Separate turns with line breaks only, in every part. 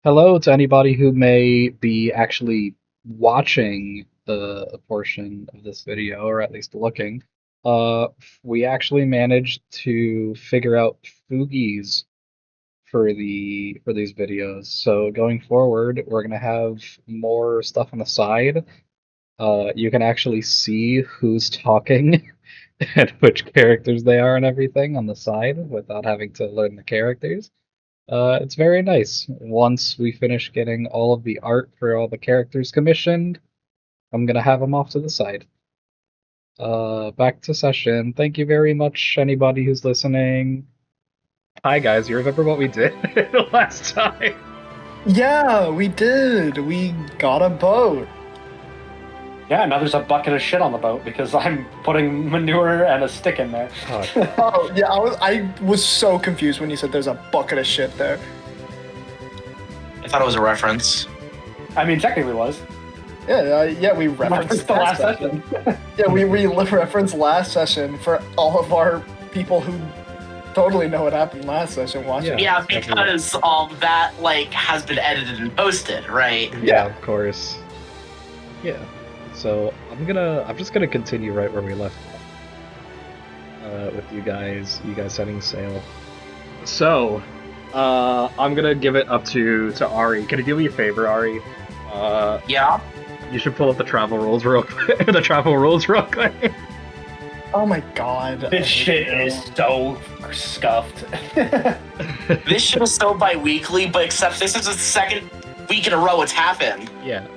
Hello to anybody who may be actually watching a portion of this video, or at least looking. Uh, we actually managed to figure out Fugies for these videos. So going forward, we're gonna have more stuff on the side. You can actually see who's talking and which characters they are and everything on the side without having to learn the characters. It's very nice. Once we finish getting all of the art for all the characters commissioned, I'm gonna have them off to the side. Back to session. Thank you very much, anybody who's listening. Hi guys, you remember what we did last time?
Yeah, we did. We got a boat.
Yeah, now there's a bucket of shit on the boat because I'm putting manure and a stick in there.
Oh, yeah, I was so confused when you said there's a bucket of shit there.
I thought it was a reference.
I mean, technically it was.
Yeah, we referenced
The last session.
Yeah, we referenced last session for all of our people who totally know what happened last session watching.
Yeah, because that has been edited and posted, right?
Yeah, of course. Yeah. So I'm just gonna continue right where we left off. With you guys setting sail. So, I'm gonna give it up to Ari. Can you do me a favor, Ari?
Yeah.
You should pull up the travel rules real quick. The travel rules real quick.
Oh my god.
This shit is so scuffed.
This shit is so bi-weekly, but except this is the second week in a row it's happened.
Yeah.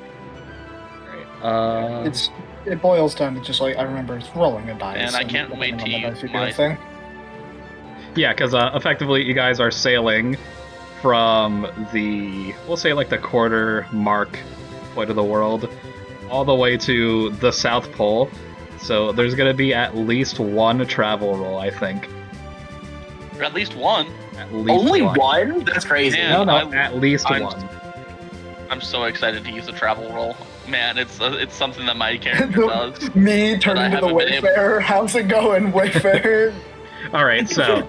Right.
It boils down to just I remember it's rolling a dice.
And I can't wait to use my...
thing.
Yeah, because effectively you guys are sailing from we'll say the quarter mark point of the world all the way to the South Pole. So there's going to be at least one travel roll, I think.
At least one?
At least
Only one? That's crazy.
Man,
No, at least
I'm-
one.
I'm so excited to use the travel roll. Man, it's something that my character does.
Me
I
turning to the
haven't been able-
Wayfarer. How's it going, Wayfarer?
Alright, so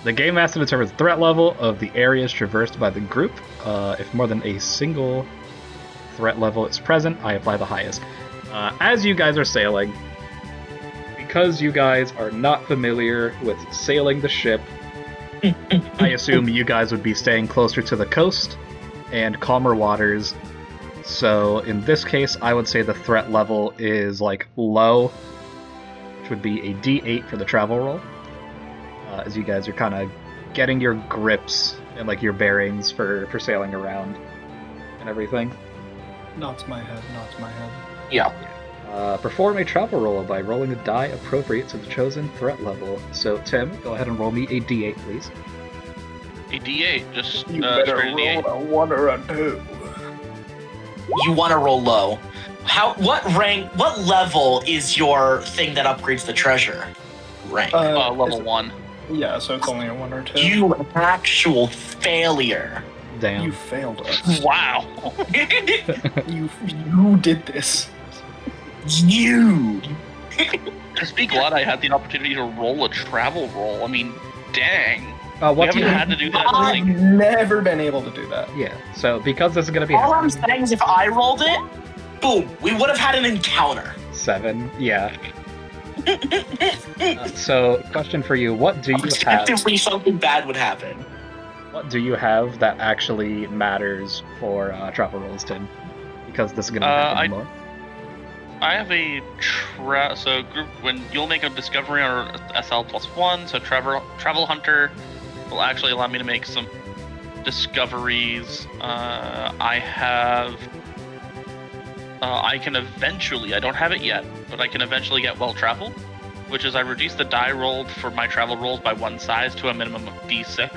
the Game Master determines the threat level of the areas traversed by the group. If more than a single threat level is present, I apply the highest. As you guys are sailing, because you guys are not familiar with sailing the ship, I assume you guys would be staying closer to the coast and calmer waters. So in this case, I would say the threat level is low, which would be a D8 for the travel roll. As you guys are kind of getting your grips and your bearings for sailing around and everything.
Nods my head.
Yeah.
Perform a travel roll by rolling a die appropriate to the chosen threat level. So Tim, go ahead and roll me a D8, please.
A D8, just
You better
straight
roll
D8.
a 1 or a 2.
You want to roll low. What level is your thing that upgrades the treasure? Rank.
Level 1.
Yeah, so it's only a 1 or 2.
You actual failure.
Damn.
You failed us.
Wow.
You did this.
You.
Just be glad I had the opportunity to roll a travel roll. I mean, dang. We
What do
haven't
you
had to do that in
I've never been able to do that.
Yeah, so because this is going to be
All I'm saying is if I rolled it, boom, we would have had an encounter.
7, yeah. So, question for you, what do you have?
Objectively, something bad would happen.
What do you have that actually matters for travel rolls, Tim? Because this is going to happen more.
I have a so group when you'll make a discovery on SL +1, so travel hunter will actually allow me to make some discoveries. I can eventually, I don't have it yet, but I can eventually get well travel, which is I reduce the die rolled for my travel rolls by 1 size to a minimum of D6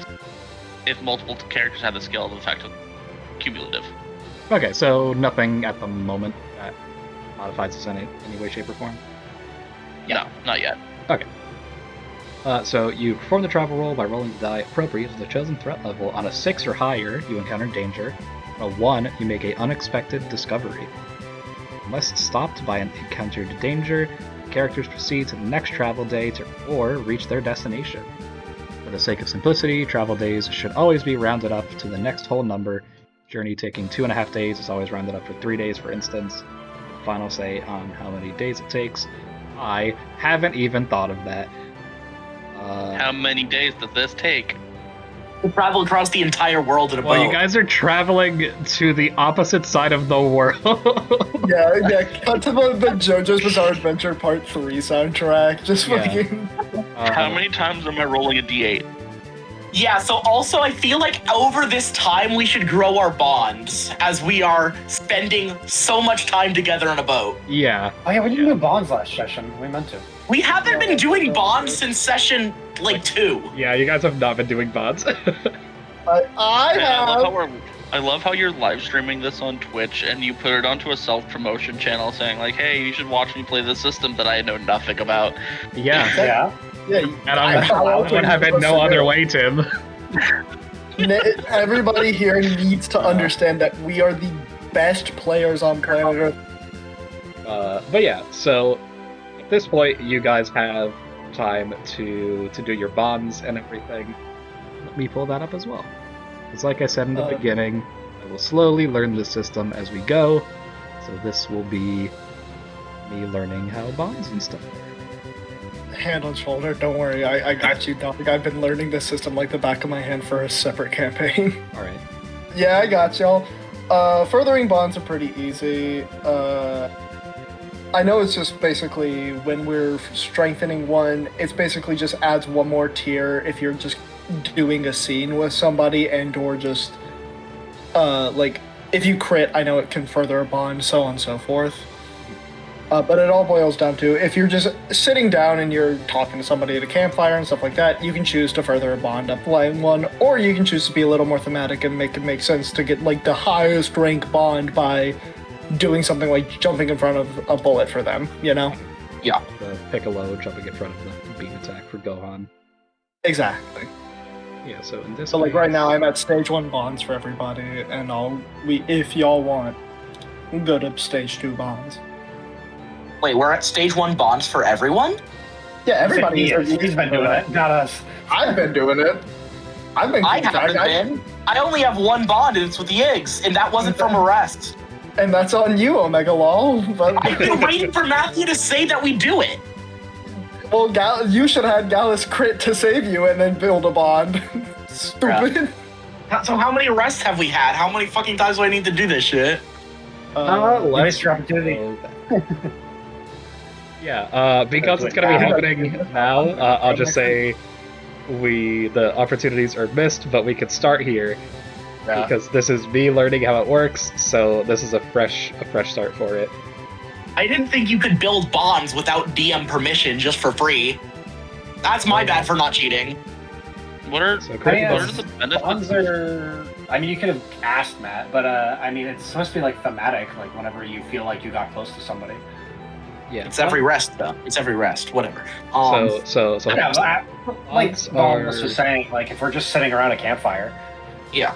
if multiple characters have the skill of effect of cumulative.
Okay, so nothing at the moment that modifies this in any way, shape, or form?
No, not yet.
Okay. So you perform the travel roll by rolling the die appropriate to the chosen threat level. On a 6 or higher, you encounter danger. On a 1, you make an unexpected discovery. Unless stopped by an encountered danger, characters proceed to the next travel day or reach their destination. The For the sake of simplicity, travel days should always be rounded up to the next whole number. Journey taking 2.5 days is always rounded up for 3 days, for instance. Final say on how many days it takes. I haven't even thought of that.
How many days does this take?
To travel across the entire world in a
Well,
boat.
you guys are traveling to the opposite side of the world.
Yeah. Cut to the JoJo's Bizarre Adventure Part 3 soundtrack. Just
Yeah.
fucking.
How many times am I rolling a d8?
Yeah, so also I feel like over this time we should grow our bonds as we are spending so much time together on a boat.
Yeah.
Oh yeah, we didn't do bonds last session. We meant to.
We haven't been doing bonds since session, 2.
Yeah, you guys have not been doing bots.
I
I love how you're live streaming this on Twitch and you put it onto a self-promotion channel saying like, hey, you should watch me play this system that I know nothing about.
Yeah.
Yeah.
Yeah.
And I would have it no other way, Tim.
Everybody here needs to understand that we are the best players on planet Earth.
But yeah, so at this point, you guys have time to do your bonds and everything. Let me pull that up as well. Because like I said in the beginning, I will slowly learn the system as we go. So this will be me learning how bonds and stuff work.
Hand on shoulder, don't worry, I got you, dog. I've been learning this system like the back of my hand for a separate campaign.
Alright.
Yeah, I got y'all. Furthering bonds are pretty easy. I know it's just basically when we're strengthening one, it's basically just adds one more tier if you're just doing a scene with somebody and or just if you crit, I know it can further a bond, so on and so forth. But it all boils down to if you're just sitting down and you're talking to somebody at a campfire and stuff like that, you can choose to further a bond up line 1, or you can choose to be a little more thematic and make it make sense to get the highest rank bond by doing something like jumping in front of a bullet for them, you know?
Yeah.
The Piccolo jumping in front of the beam attack for Gohan.
Exactly.
Yeah, so in this
So
case,
right now I'm at stage 1 bonds for everybody, and if y'all want, go to stage 2 bonds.
Wait, we're at stage 1 bonds for everyone?
Yeah, everybody.
He's been doing it, not us.
I've been doing it. I've been.
I haven't been. I only have 1 bond, and it's with the Iggs, and that wasn't from arrest.
And that's on you, Omega Lol. But
I've been waiting for Matthew to say that we do it.
well, you should have had Gallus crit to save you, and then build a bond. Stupid.
So how many arrests have we had? How many fucking times do I need to do this shit?
Missed your opportunity.
Yeah, because it's going to be happening now, I'll just say the opportunities are missed, but we could start here.
Yeah.
Because this is me learning how it works, so this is a fresh start for it.
I didn't think you could build bonds without DM permission just for free. That's my bad for not cheating.
What are
So
what
great
are
bonds.
the benefits?
Bonds are. I mean, you could have asked Matt, but it's supposed to be thematic, whenever you feel like you got close to somebody.
Yeah.
It's every rest, though. It's every rest. Whatever.
So
Yeah,
bonds
Bob was
are-
just saying, if we're just sitting around a campfire.
Yeah.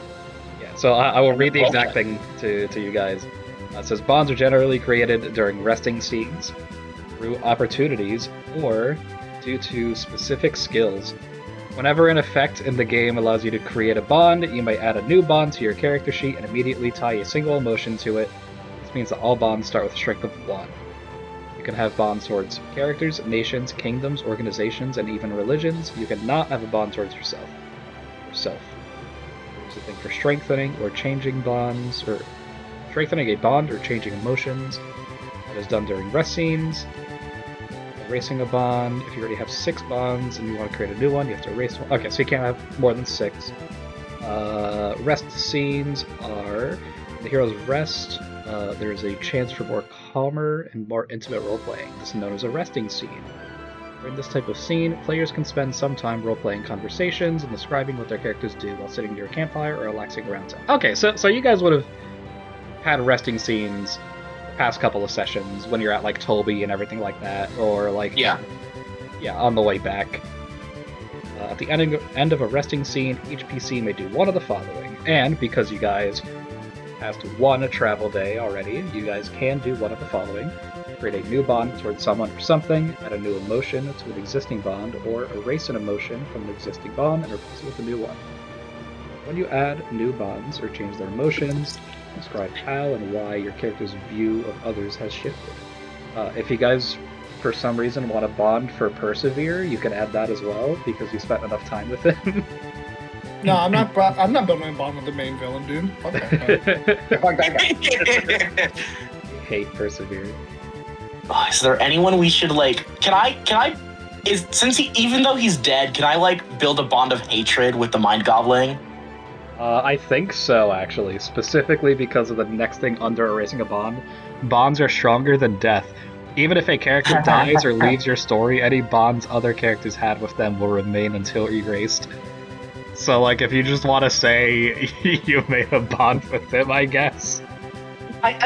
Yeah, so I will read the exact thing to you guys. It says bonds are generally created during resting scenes, through opportunities, or due to specific skills. Whenever an effect in the game allows you to create a bond, you may add a new bond to your character sheet and immediately tie a single emotion to it. This means that all bonds start with a strength of 1. You can have bonds towards characters, nations, kingdoms, organizations, and even religions. You cannot have a bond towards yourself. There's a thing for strengthening or changing bonds, or strengthening a bond or changing emotions. That is done during rest scenes. Erasing a bond. If you already have 6 bonds and you want to create a new one, you have to erase one. Okay, so you can't have more than 6. Rest scenes are in the hero's rest. There is a chance for more calmer and more intimate role-playing. This is known as a resting scene. During this type of scene, players can spend some time role-playing conversations and describing what their characters do while sitting near a campfire or relaxing around town. Okay, so you guys would have had resting scenes the past couple of sessions when you're at Toby and everything like that, or
Yeah.
on the way back. At the end of a resting scene, each PC may do one of the following, and because you guys past one travel day already, you guys can do one of the following. Create a new bond towards someone or something, add a new emotion to an existing bond, or erase an emotion from an existing bond and replace it with a new one. When you add new bonds or change their emotions, describe how and why your character's view of others has shifted. If you guys, for some reason, want to bond for Persevere, you can add that as well, because you spent enough time with him.
No, I'm not building a bond with the main villain, dude. Fuck that guy.
Fuck that guy.
I hate Persevere.
Oh, is there anyone we should can I even though he's dead, can I build a bond of hatred with the Mind Goblin?
I think so, actually, specifically because of the next thing under erasing a bond. Bonds are stronger than death. Even if a character dies or leaves your story, any bonds other characters had with them will remain until erased. So, if you just want to say you made a bond with him, I guess.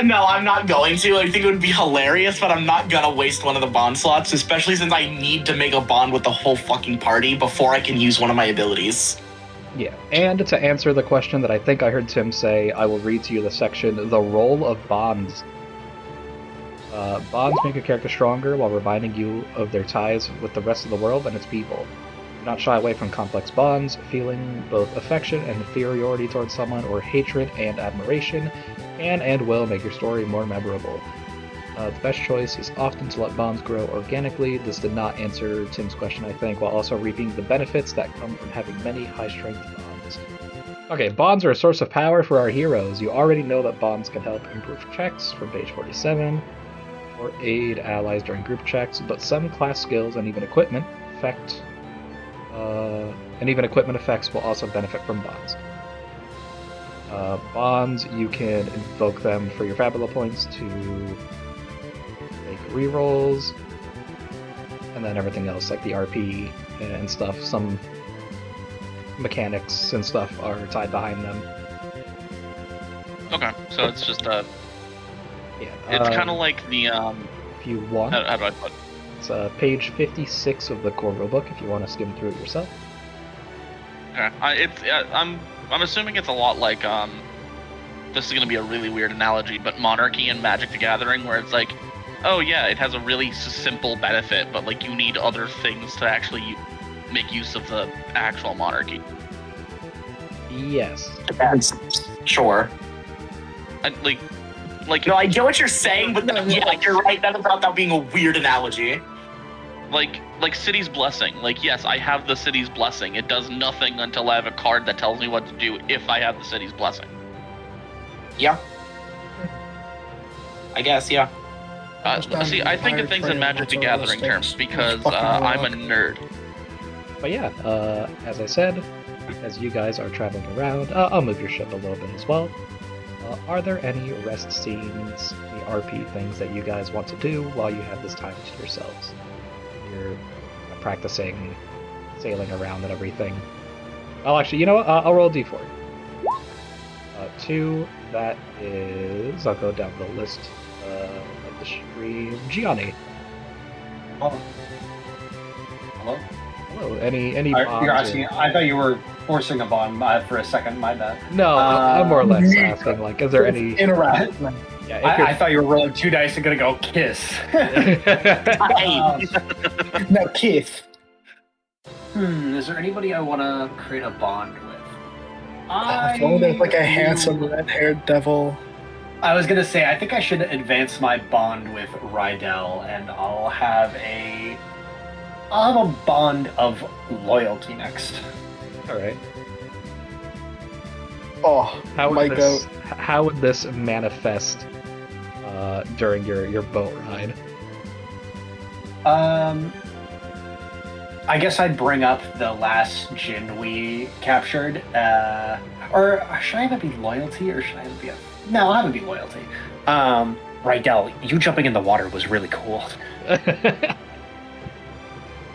No, I'm not going to. I think it would be hilarious, but I'm not gonna waste one of the bond slots, especially since I need to make a bond with the whole fucking party before I can use one of my abilities.
Yeah, and to answer the question that I think I heard Tim say, I will read to you the section, the role of bonds. Bonds make a character stronger while reminding you of their ties with the rest of the world and its people. Do not shy away from complex bonds. Feeling both affection and inferiority towards someone, or hatred and admiration, can and will make your story more memorable. The best choice is often to let bonds grow organically. This did not answer Tim's question, I think, while also reaping the benefits that come from having many high-strength bonds. Okay, bonds are a source of power for our heroes. You already know that bonds can help improve checks from page 47, or aid allies during group checks, but some class skills and even equipment effects will also benefit from bonds. Bonds, you can invoke them for your Fabula points to make rerolls, and then everything else, like the RP and stuff, some mechanics and stuff are tied behind them.
Okay, so it's just
Yeah,
it's kind of like the
if you want.
how do I put?
It's page 56 of the core rulebook if you want to skim through it yourself.
Okay, I'm assuming it's a lot like this is gonna be a really weird analogy, but Monarchy and Magic the Gathering, where it's like, oh yeah, it has a really simple benefit, but you need other things to actually make use of the actual Monarchy.
Yes.
Sure.
No,
I get what you're saying, but yeah, you're right. That about that being a weird analogy.
Like City's Blessing. Yes, I have the City's Blessing. It does nothing until I have a card that tells me what to do if I have the City's Blessing.
Yeah. I guess, yeah.
See, I think of things in Magic the Gathering terms because I'm a nerd.
But yeah, as I said, as you guys are traveling around, I'll move your ship a little bit as well. Are there any rest scenes, the RP things that you guys want to do while you have this time to yourselves? You're practicing sailing around and everything. Oh, actually, you know what? I'll roll a d4. 2, that is... I'll go down the list of the stream. Gianni.
Hello? Hello?
Hello. Any
You're
bonds
asking,
or-
I thought you were forcing a bond for a second, my bad.
No, I'm more or less asking, is there any...
Interact.
Yeah, if
I thought you were rolling 2 dice and gonna go kiss.
No, Keith.
Is there anybody I want to create a bond with?
Oh, there's a handsome red-haired devil.
I was gonna say, I think I should advance my bond with Rydell, and I'll have a bond of loyalty next.
All right.
Oh,
How
my
would this, how would this manifest during your boat ride?
I guess I'd bring up the last Jinn we captured. Or should I have it be loyalty, or should I have it be No, I'll have it be loyalty. Rydell, you jumping in the water was really cool.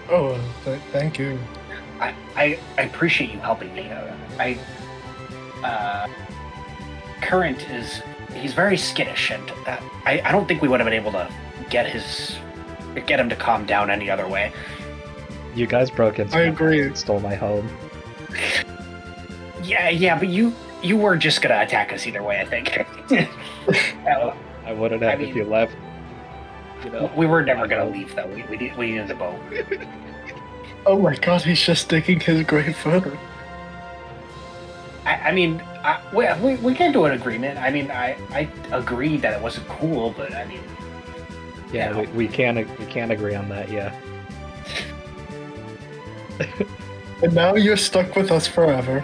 Oh, thank you.
I appreciate you helping me. Current he's very skittish, and I don't think we would have been able to get him to calm down any other way.
You guys broke into
I
my
agree.
house and stole my home.
Yeah, but you you were just gonna attack us either way, I think.
I wouldn't have if you left. You know,
we were never gonna leave though. We needed the boat.
Oh my god, he's just digging his grave further.
I mean, we came to an agreement. I mean, I agreed that it wasn't cool, but I mean,
yeah,
you know.
we can't agree on that. Yeah.
And now you're stuck with us forever.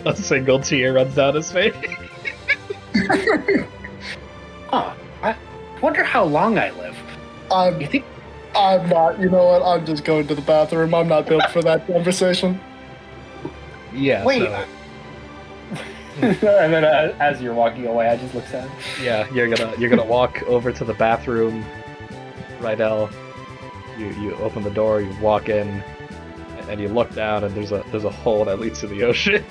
A single tear runs down his face.
Huh. I wonder how long I live. You think?
I'm not. You know what? I'm just going to the bathroom. I'm not built for that conversation.
Yeah.
Wait.
So,
and then as you're walking away, I just look sad.
yeah, you're gonna walk over to the bathroom. Rydell, you open the door, you walk in, and you look down, and there's a hole that leads to the ocean.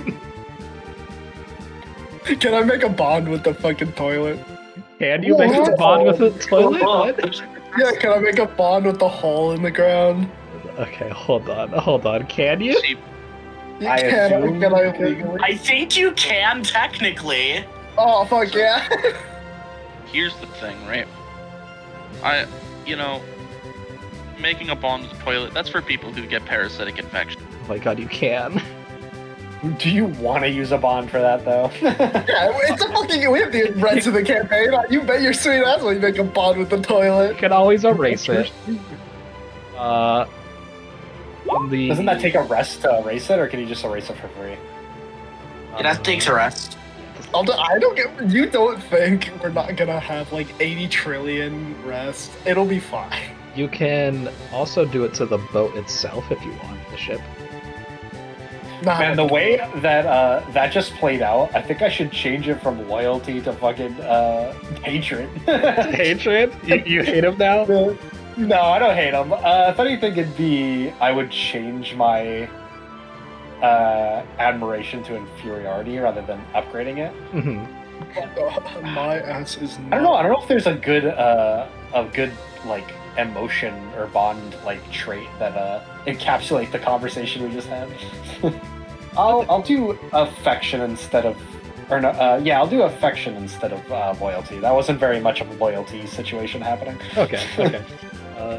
Can I make a bond with the fucking toilet?
Can you make a bond with the toilet? What?
Yeah, can I make a bond with the hole in the ground?
Okay, hold on. Can you?
You
I
can,
assume
can I
you can.
legally?
I think you can technically.
Oh, fuck yeah.
Here's the thing, right? Making a bond with the toilet, that's for people who get parasitic infection.
Oh my god, you can.
Do you want to use a bond for that though?
Yeah, it's a fucking. We have the rest of the campaign. You bet your sweet ass will you make a bond with the
You
toilet.
can always erase it.
Doesn't that take a rest to erase it, or can you just erase it for free?
That takes a rest.
I don't get. You don't think we're not gonna have like 80 trillion rest? It'll be fine.
You can also do it to the boat itself if you want, the ship.
Nah,
Man, the way that that just played out, I think I should change it from loyalty to fucking hatred.
Hatred? You hate him now?
No, I don't hate him. If anything, it'd be I would change my admiration to inferiority rather than upgrading it.
Mm-hmm.
my ass is.
I don't know if there's a good like emotion or bond like trait that encapsulate the conversation we just had. I'll do affection instead of, or no, I'll do affection instead of loyalty. That wasn't very much of a loyalty situation happening.
Okay.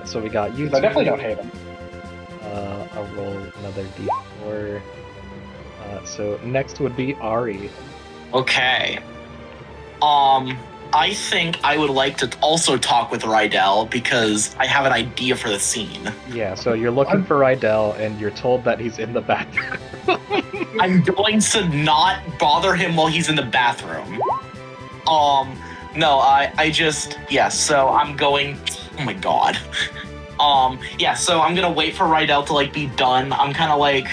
So we got you.
I definitely don't hate him.
I'll roll another d4. So next would be Ari.
Okay. I think I would like to also talk with Rydell because I have an idea for the scene.
Yeah, so you're looking for Rydell, and you're told that he's in the bathroom.
I'm going to not bother him while he's in the bathroom. No, so I'm going, oh my god. So I'm gonna wait for Rydell to, like, be done. I'm kind of like,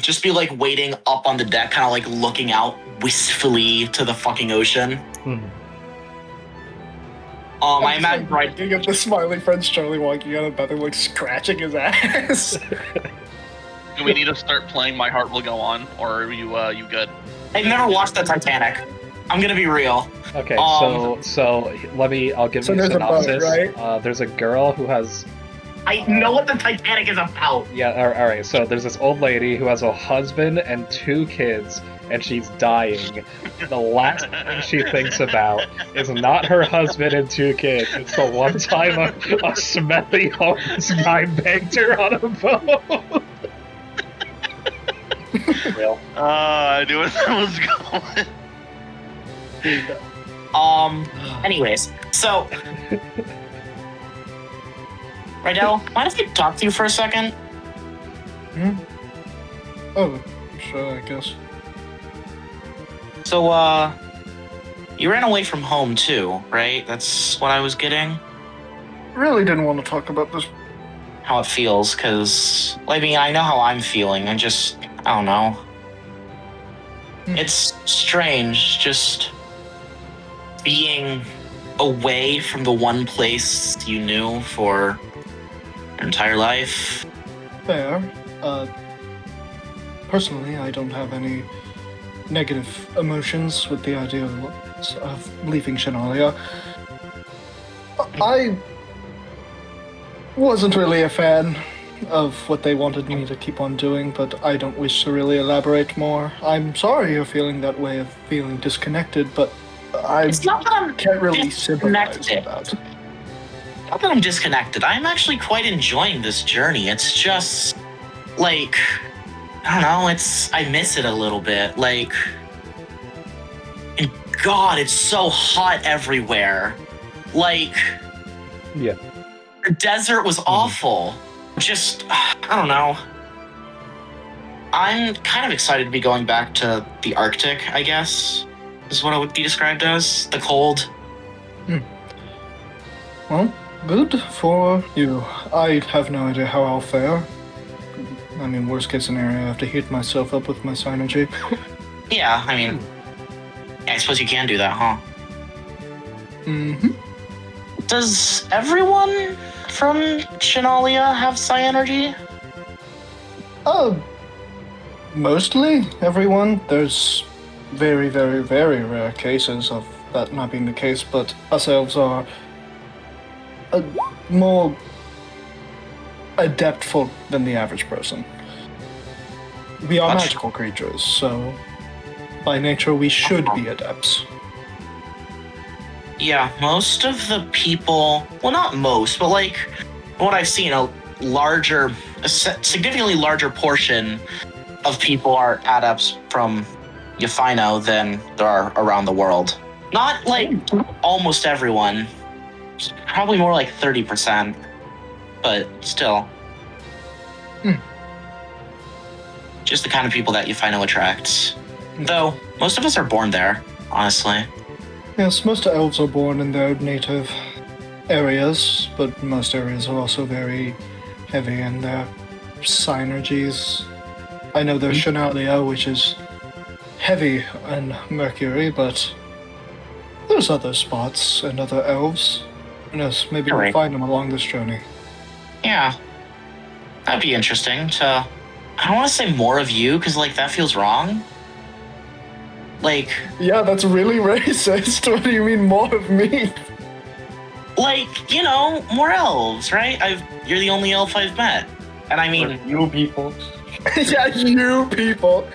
just be, like, waiting up on the deck, kind of, like, looking out wistfully to the fucking ocean. I imagine
Looking at the smiling French Charlie walking out of the bathroom, like scratching his ass.
Do we need to start playing My Heart Will Go On, or are you good?
I've never watched the Titanic. I'm gonna be real.
Okay, so I'll give you a
there's a boat,
synopsis.
right?
There's a girl who has.
I know what the Titanic is about.
Yeah, all right. So there's this old lady who has a husband and 2 kids, and she's dying. The last thing she thinks about is not her husband and 2 kids. It's the one time a smelly homeless guy begged her on a boat.
Real.
I knew where that was going.
Anyways, so Rydell, mind if I talk to you for a second?
Oh, sure, I guess.
So, you ran away from home too, right? That's what I was getting?
Really didn't want to talk about this.
How it feels, because, I mean, I know how I'm feeling. I don't know. It's strange, just being away from the one place you knew for your entire life.
Fair. Personally, I don't have any negative emotions with the idea of leaving Shanalia. I wasn't really a fan of what they wanted me to keep on doing, but I don't wish to really elaborate more. I'm sorry you're feeling that way of feeling disconnected, but I
It's not that I'm
can't really sympathize with
disconnected.
that.
Not that I'm disconnected. I'm actually quite enjoying this journey. It's just like I don't know. I miss it a little bit. Like, and God, it's so hot everywhere. Like,
Yeah.
the desert was awful. Just I don't know. I'm kind of excited to be going back to the Arctic. I guess is what it would be described as the cold.
Well, good for you. I have no idea how I'll fare. I mean, worst case scenario, I have to heat myself up with my synergy.
Yeah, I mean, I suppose you can do that, huh?
Mm-hmm.
Does everyone from Shinalia have psi energy?
Mostly everyone. There's very, very, very rare cases of that not being the case, but us elves are more adeptful than the average person. We are
Much.
magical creatures, so by nature we should be adepts.
Yeah, most of the people, well, not most, but like what I've seen, a significantly larger portion of people are adepts from Yafino than there are around the world. Not like almost everyone, probably more like 30%, but still. Just the kind of people that Yafino attracts. Though, most of us are born there, honestly.
Yes, most elves are born in their native areas, but most areas are also very heavy in their synergies. I know there's Shinalia, which is heavy in Mercury, but there's other spots and other elves. Yes, maybe we'll
Right.
find them along this journey.
Yeah. That'd be interesting to... I don't want to say more of you, because, like, that feels wrong. Like,
Yeah, that's really racist. What do you mean, more of me?
like, you know, more elves, right? You're the only elf I've met. And I mean,
You people.
Yeah, you people.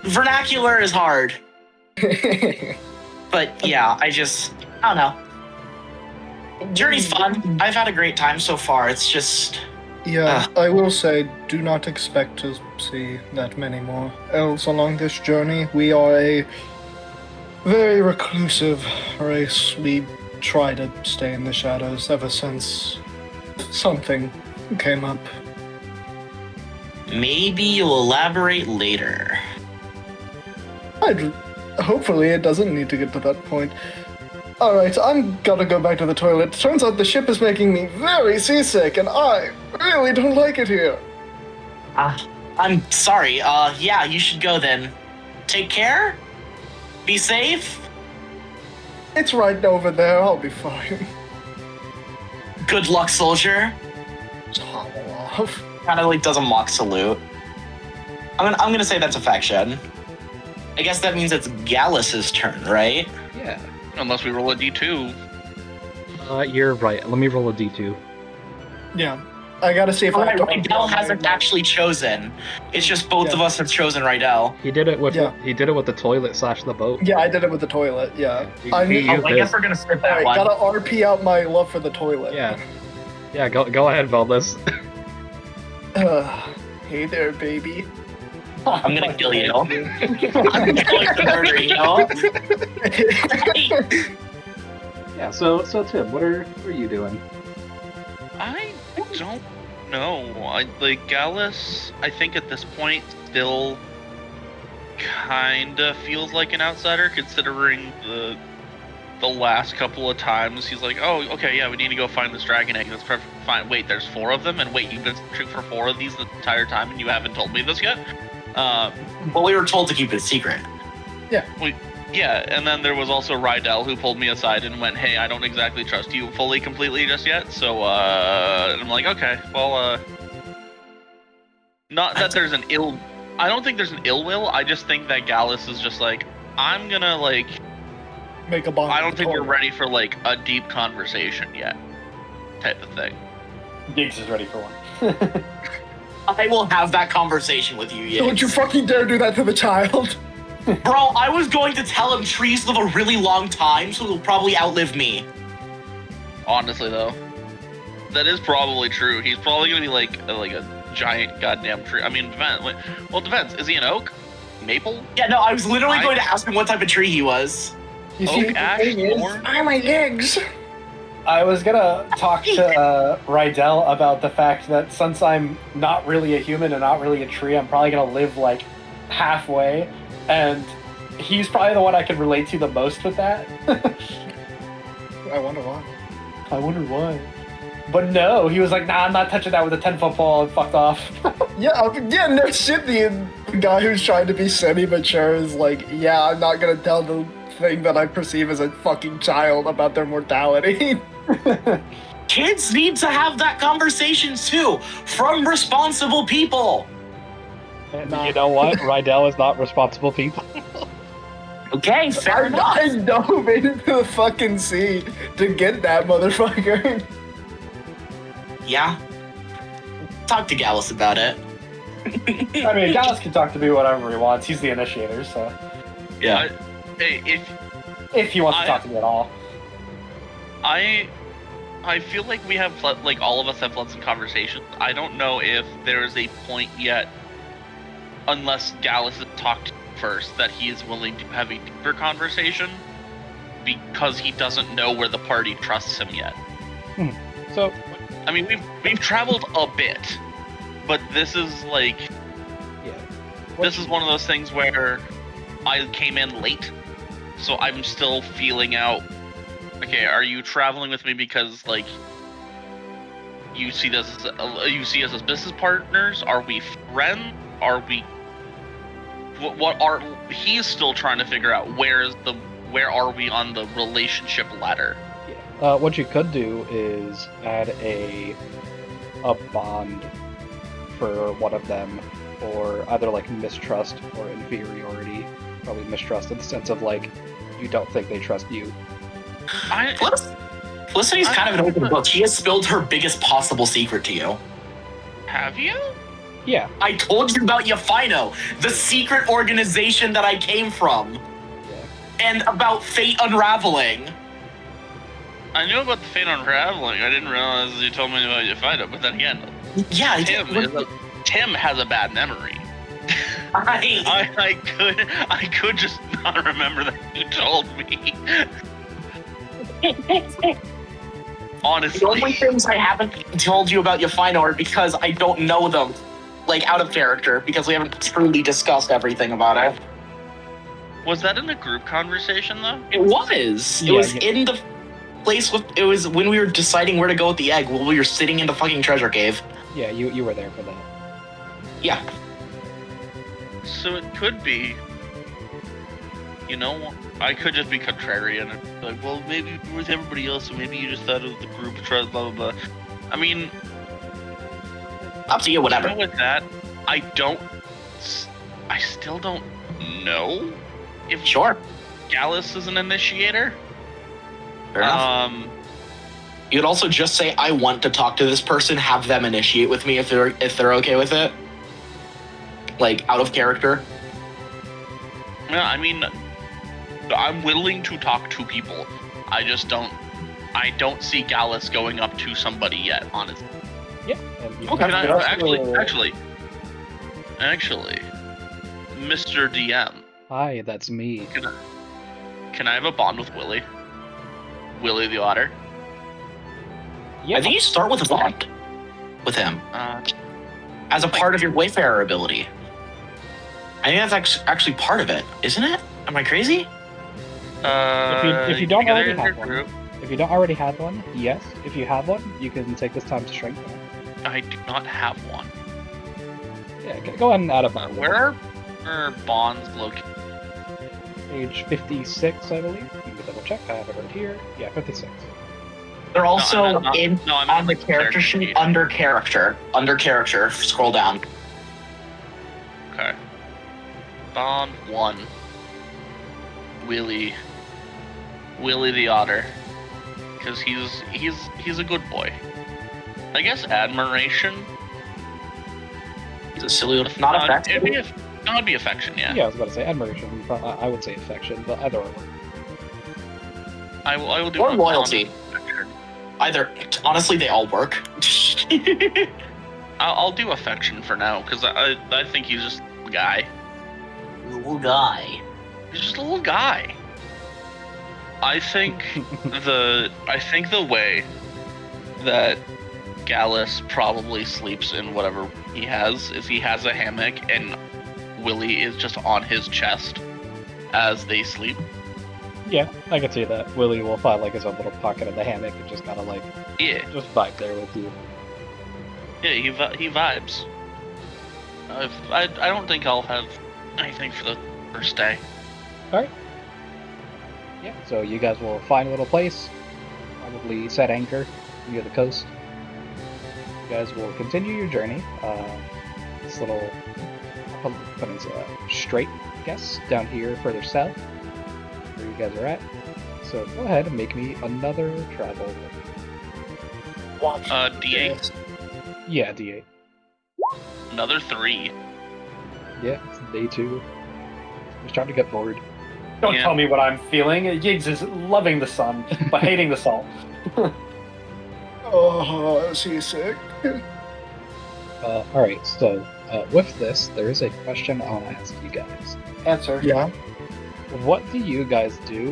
vernacular is hard. But yeah, I don't know. Journey's fun. I've had a great time so far. It's just,
Yeah, I will say, do not expect to see that many more elves along this journey. We are a very reclusive race. We try to stay in the shadows ever since something came up.
maybe you'll elaborate later.
Hopefully it doesn't need to get to that point. Alright, I'm gonna go back to the toilet. Turns out the ship is making me very seasick, and I really don't like it here.
I'm sorry. Yeah, you should go then. Take care. Be safe.
It's right over there, I'll be fine.
Good luck, soldier.
Just hobble off.
Kind of like does a mock salute. I'm gonna say that's affection. I guess that means it's Gallus's turn, right?
Yeah.
Unless we roll a d2.
You're right. Let me roll a d2.
Yeah. I gotta see if I have to
Rydell hasn't actually chosen. It's just both of us have chosen Rydell.
He did it with
Yeah.
the toilet / the boat.
Yeah, I did it with the toilet, yeah.
He
I
used
I guess
his.
we're gonna skip that
Alright,
one.
gotta RP out my love for the toilet.
Yeah. Yeah, go ahead, Veldis.
Hey there, baby.
I'm gonna kill you. I'm going to murder you.
Yeah, so Tim, what are you doing?
I don't know. Like Gallus, I think at this point still kinda feels like an outsider, considering the last couple of times he's like, oh, okay, yeah, we need to go find this dragon egg. That's perfect. Fine. Wait, there's 4 of them, and wait, you've been searching for 4 of these the entire time, and you haven't told me this yet.
Well, we were told to keep it secret.
Yeah, and then there was also Rydell who pulled me aside and went, hey, I don't exactly trust you fully, completely just yet, so, and I'm like, okay, well, not that there's an I don't think there's an ill will, I just think that Gallus is just like, I'm gonna, like,
Make a bond.
I don't
with
think
the
you're
toilet.
ready for, like, a deep conversation yet, type of thing.
Giggs is ready for one.
I will have that conversation with you, Yigs.
Don't you fucking dare do that to the child.
Bro, I was going to tell him trees live a really long time, so he'll probably outlive me.
Honestly, though, that is probably true. He's probably gonna be like a giant goddamn tree. I mean, depends. Well, it depends. Is he an oak? Maple?
Yeah, no, I was literally going to ask him what type of tree he was.
You see,
Oak,
the
ash,
thing is,
thorn?
I'm my Giggs.
I was gonna talk to Rydell about the fact that since I'm not really a human and not really a tree, I'm probably gonna live like halfway, and he's probably the one I can relate to the most with that.
I wonder why.
I wonder why. But no, he was like, nah, I'm not touching that with a 10-foot pole, and fucked off.
Yeah, no shit, the guy who's trying to be semi-mature is like, yeah, I'm not gonna tell the thing that I perceive as a fucking child about their mortality.
Kids need to have that conversation too, from responsible people.
And
Nah.
you know what? Rydell is not responsible people.
Okay, fair enough.
I dove into the fucking sea to get that motherfucker.
Yeah. Talk to Gallus about it.
I mean, Gallus can talk to me whatever he wants. He's the initiator, so
Yeah.
Hey,
if he wants to
I-
talk to me at all.
I feel like we have like all of us have had some conversations. I don't know if there is a point yet, unless Gallus has talked first, that he is willing to have a deeper conversation, because he doesn't know where the party trusts him yet.
So,
I mean, we've traveled a bit, but this is like
yeah.
this is one of those things where I came in late, so I'm still feeling out. Okay, are you traveling with me because like you see us as business partners? Are we friends? Are we? What are? He's still trying to figure out where are we on the relationship ladder?
What you could do is add a bond for one of them, or either like mistrust or inferiority. Probably mistrust in the sense of like you don't think they trust you.
Felicity's kind of an open book. She has spilled her biggest possible secret to you.
Have you?
Yeah.
I told you about Yafino, the secret organization that I came from,
Yeah.
and about fate unraveling.
I knew about the fate unraveling. I didn't realize you told me about your fight up. But then again,
Yeah,
Tim has a bad memory. I could just not remember that you told me. Honestly,
The only things I haven't told you about Yafino are because I don't know them, like out of character, because we haven't truly discussed everything about it.
was that in a group conversation though?
It was. It
Yeah,
was
yeah.
in the place with. It was when we were deciding where to go with the egg. While we were sitting in the fucking treasure cave.
Yeah, you were there for that.
Yeah.
So it could be, you know, I could just be contrarian and be like, well, maybe you were with everybody else, so maybe you just thought of the group, blah, blah, blah. I mean,
Up to you, whatever.
you know, with that, I still don't know if
Sure.
Gallus is an initiator.
Fair enough. You could also just say, I want to talk to this person, have them initiate with me if they're okay with it. Like, out of character.
Yeah, I mean, I'm willing to talk to people. I don't see Gallus going up to somebody yet, honestly.
Yeah. And you
Okay.
Can I,
That's
actually, Mr. DM,
Hi, that's me.
can I have a bond with Willie? Willie the Otter?
Yeah.
I think you start with a bond with him as a part of your Wayfarer ability. I think that's actually part of it, isn't it? Am I crazy?
If you don't
together
already
as a
have one.
group,
If you don't already have one, yes. If you have one, you can take this time to strengthen it.
I do not have one.
Yeah, go ahead and add a bond.
Where are our bonds located?
Page 56, I believe. Let me double check. I have it right here. Yeah, 56.
They're also
I'm not-
in
no, I'm
on the
not
character sheet under character. Under character, scroll down.
Okay. Bond 1. Willie the Otter. Because he's a good boy. I guess admiration.
He's a silly not affection.
It'd be affection, yeah.
Yeah, I was about to say admiration. I would say affection, but either or.
I will do
Or
a
loyalty.
affection.
Either, honestly, they all work.
I'll do affection for now because I think he's just a guy.
Little guy.
He's just a little guy. I think the way that Gallus probably sleeps in whatever he has is he has a hammock and Willie is just on his chest as they sleep.
Yeah, I can see that. Willie will find like his own little pocket in the hammock and just kind of like just vibe there with you.
Yeah, he vibes. I don't think I'll have anything for the first day.
All right. Yeah, so you guys will find a little place, probably set anchor near the coast. You guys will continue your journey. This little peninsula straight, I guess, down here further south, where you guys are at. So go ahead and make me another travel.
Watch.
D8.
Yeah, D8.
Another 3.
Yeah, it's day 2. Just trying to get bored.
Don't
Yeah.
tell me what I'm feeling. Yiggs is loving the sun, but hating the salt.
Oh, seasick.
Alright, so with this, there is a question I want to ask you guys.
Answer.
Yeah.
What do you guys do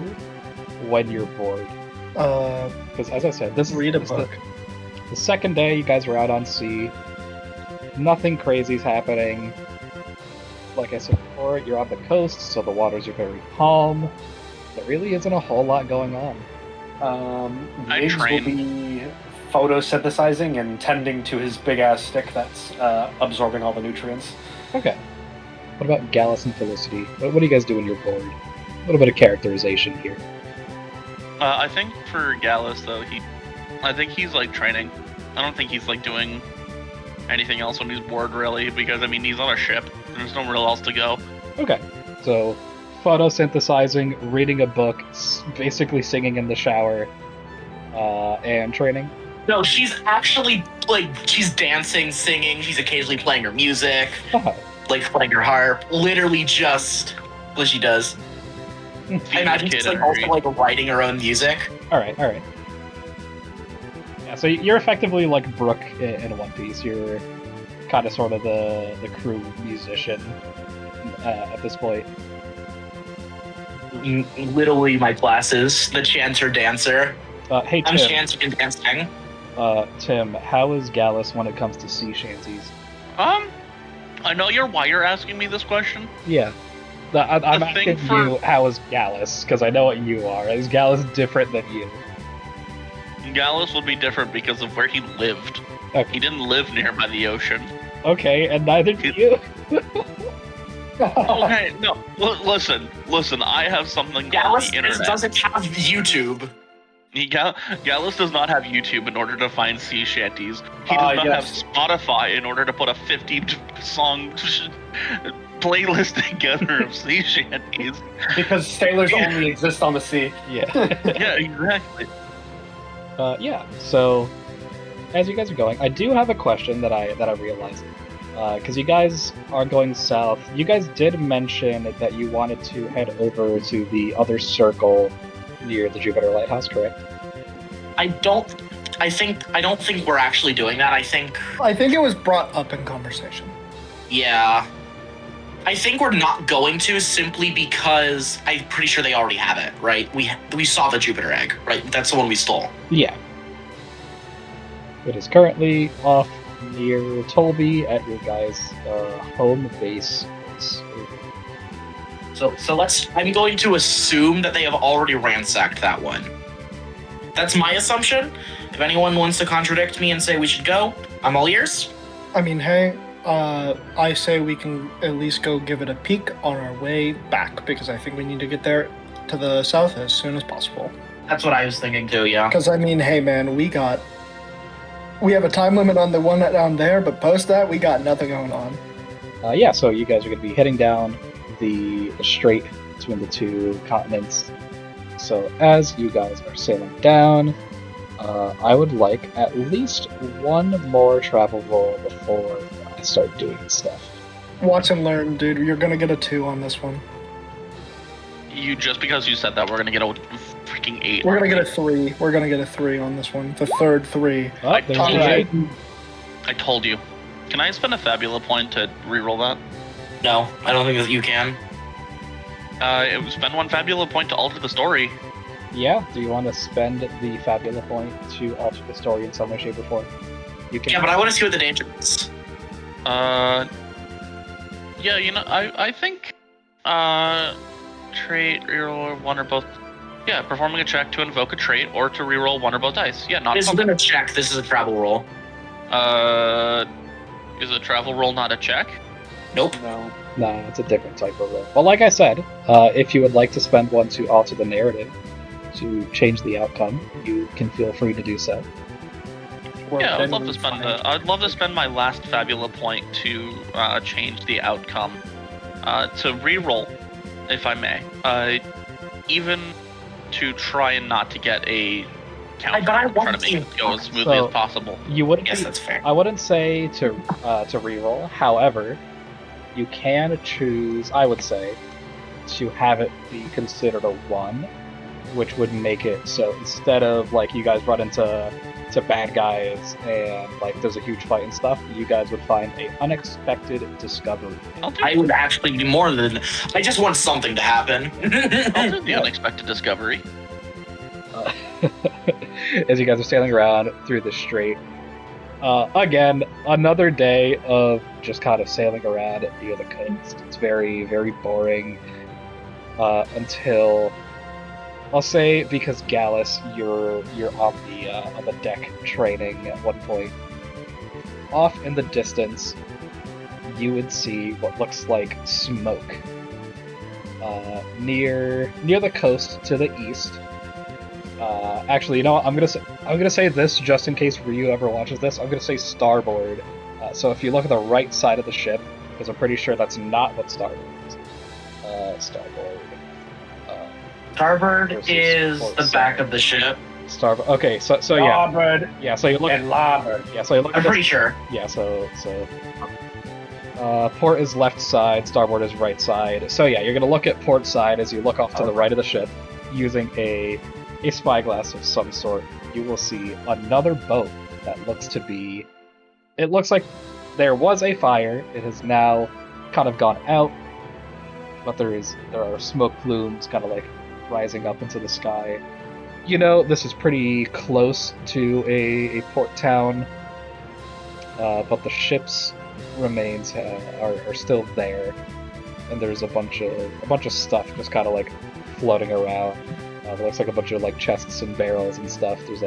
when you're bored? Because as I said, this
Read a
is
book.
the second day you guys were out on sea. Nothing crazy's happening. Like I said before, you're on the coast, so the waters are very calm. There really isn't a whole lot going on.
I
Yiggs will
train.
be photosynthesizing and tending to his big ass stick that's absorbing all the nutrients.
Okay. What about Gallus and Felicity? What do you guys do when you're bored? A little bit of characterization here.
I think for Gallus though, I think he's like training. I don't think he's like doing anything else when he's bored really, because I mean he's on a ship. There's nowhere else to go.
Okay. So, photosynthesizing, reading a book, basically singing in the shower, and training.
No, she's actually, like, she's dancing, singing, she's occasionally playing her music,
Uh-huh.
like playing her harp. Literally just what she does. I imagine she's like also like writing her own music.
Alright. Yeah, so you're effectively like Brooke in One Piece. You're kind of sort of the crew musician at this point.
Literally my classes, the chanter dancer.
Hey
I'm
Tim,
chanting and dancing.
Tim, how is Gallus when it comes to sea shanties?
I know why you're asking me this question.
Yeah. I'm
The thing
asking
for-
you, how is Gallus? Because I know what you are. Is Gallus different than you?
Gallus would be different because of where he lived.
Okay.
He didn't live near by the ocean.
Okay, and neither do you.
Okay, no. Listen. I have something on
Gallus
the internet.
doesn't have YouTube.
Gallus does not have YouTube in order to find sea shanties. He does not
yes.
have Spotify in order to put a 50-song playlist together of sea shanties.
Because sailors only exist on the sea.
Yeah.
Yeah, exactly.
Yeah. So, as you guys are going, I do have a question that I realized. Because you guys are going south. You guys did mention that you wanted to head over to the other circle near the Jupiter Lighthouse, correct?
I don't think we're actually doing that. I think
it was brought up in conversation.
yeah. I think we're not going to simply because I'm pretty sure they already have it, right? We saw the Jupiter egg, right? That's the one we stole.
Yeah. It is currently off near Tolby at your guys' home base.
So I'm going to assume that they have already ransacked that one. That's my assumption. If anyone wants to contradict me and say we should go, I'm all ears.
I mean, hey, I say we can at least go give it a peek on our way back, because I think we need to get there to the south as soon as possible.
That's what I was thinking too, yeah.
Because, I mean, hey, man, we have a time limit on the one down there, but post that, we got nothing going on.
Yeah, so you guys are going to be heading down the strait between the two continents. So as you guys are sailing down, I would like at least one more travel roll before I start doing stuff.
Watch and learn, dude. You're gonna get a 2 on this one.
You just because you said that, we're gonna get a freaking 8.
We're gonna get a 3. We're gonna get a 3 on this one. The third 3.
Oh, there's
told
the
you.
eight.
I told you. Can I spend a Fabula point to reroll that?
No, I don't think that you can.
It would spend 1 Fabula point to alter the story.
Yeah, do you want to spend the Fabula point to alter the story in some way, shape, or form? You can.
Yeah, but I want to see what the danger is.
Yeah, I think, trait, reroll, one or both. Yeah, performing a check to invoke a trait or to reroll one or both dice. Yeah, not
This isn't a check. This is a travel roll.
Is a travel roll not a check?
Nope.
No, it's a different type of roll. But like I said, if you would like to spend one to alter the narrative, to change the outcome, you can feel free to do so.
Yeah, I'd love to spend I'd love to spend my last Fabula point to change the outcome, to reroll, if I may. Even to try and not to get a counter.
But I
try
want
to make it go as smoothly
So-
as possible.
You wouldn't.
Yes, that's fair.
I wouldn't say to reroll. However, you can choose. I would say to have it be considered a 1, which would make it so instead of like you guys run into bad guys and like there's a huge fight and stuff, you guys would find a unexpected discovery.
I would actually be more than. I just want something to happen.
I'll do the unexpected discovery.
As you guys are sailing around through the strait. Again, another day of just kind of sailing around near the coast. It's very, very boring until I'll say because Gallus, you're on the deck training at one point. Off in the distance, you would see what looks like smoke near the coast to the east. Actually, you know what? I'm gonna say this just in case Ryu ever watches this. I'm gonna say starboard. So if you look at the right side of the ship, because I'm pretty sure that's not what starboard is. Starboard.
Starboard
Versus
is
port
the back
side.
of the ship.
Starboard. Okay, so yeah,
Starboard
yeah. So you look
and larboard.
yeah. So you look
I'm
at this,
pretty sure.
yeah. So port is left side, starboard is right side. So yeah, you're gonna look at port side as you look off to the right of the ship, using a spyglass of some sort. You will see another boat that looks to be. It looks like there was a fire. It has now kind of gone out, but there are smoke plumes kind of like rising up into the sky. You know, this is pretty close to a port town, but the ship's remains are still there, and there's a bunch of stuff just kind of like floating around. It looks like a bunch of like chests and barrels and stuff. There's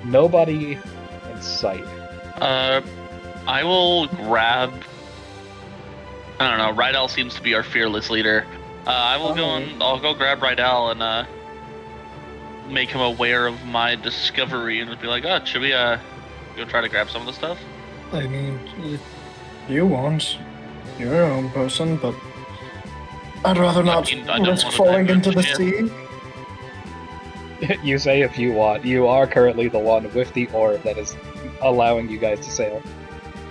nobody in sight.
I will grab. I don't know. Rydell seems to be our fearless leader. I'll go grab Rydell and make him aware of my discovery and be like, "Oh, should we go try to grab some of the stuff?"
I mean, you want. You're your own person, but I'd rather not
I don't
risk
wanna
falling
dive
into the
into
sea.
You say if you want. You are currently the one with the orb that is allowing you guys to sail.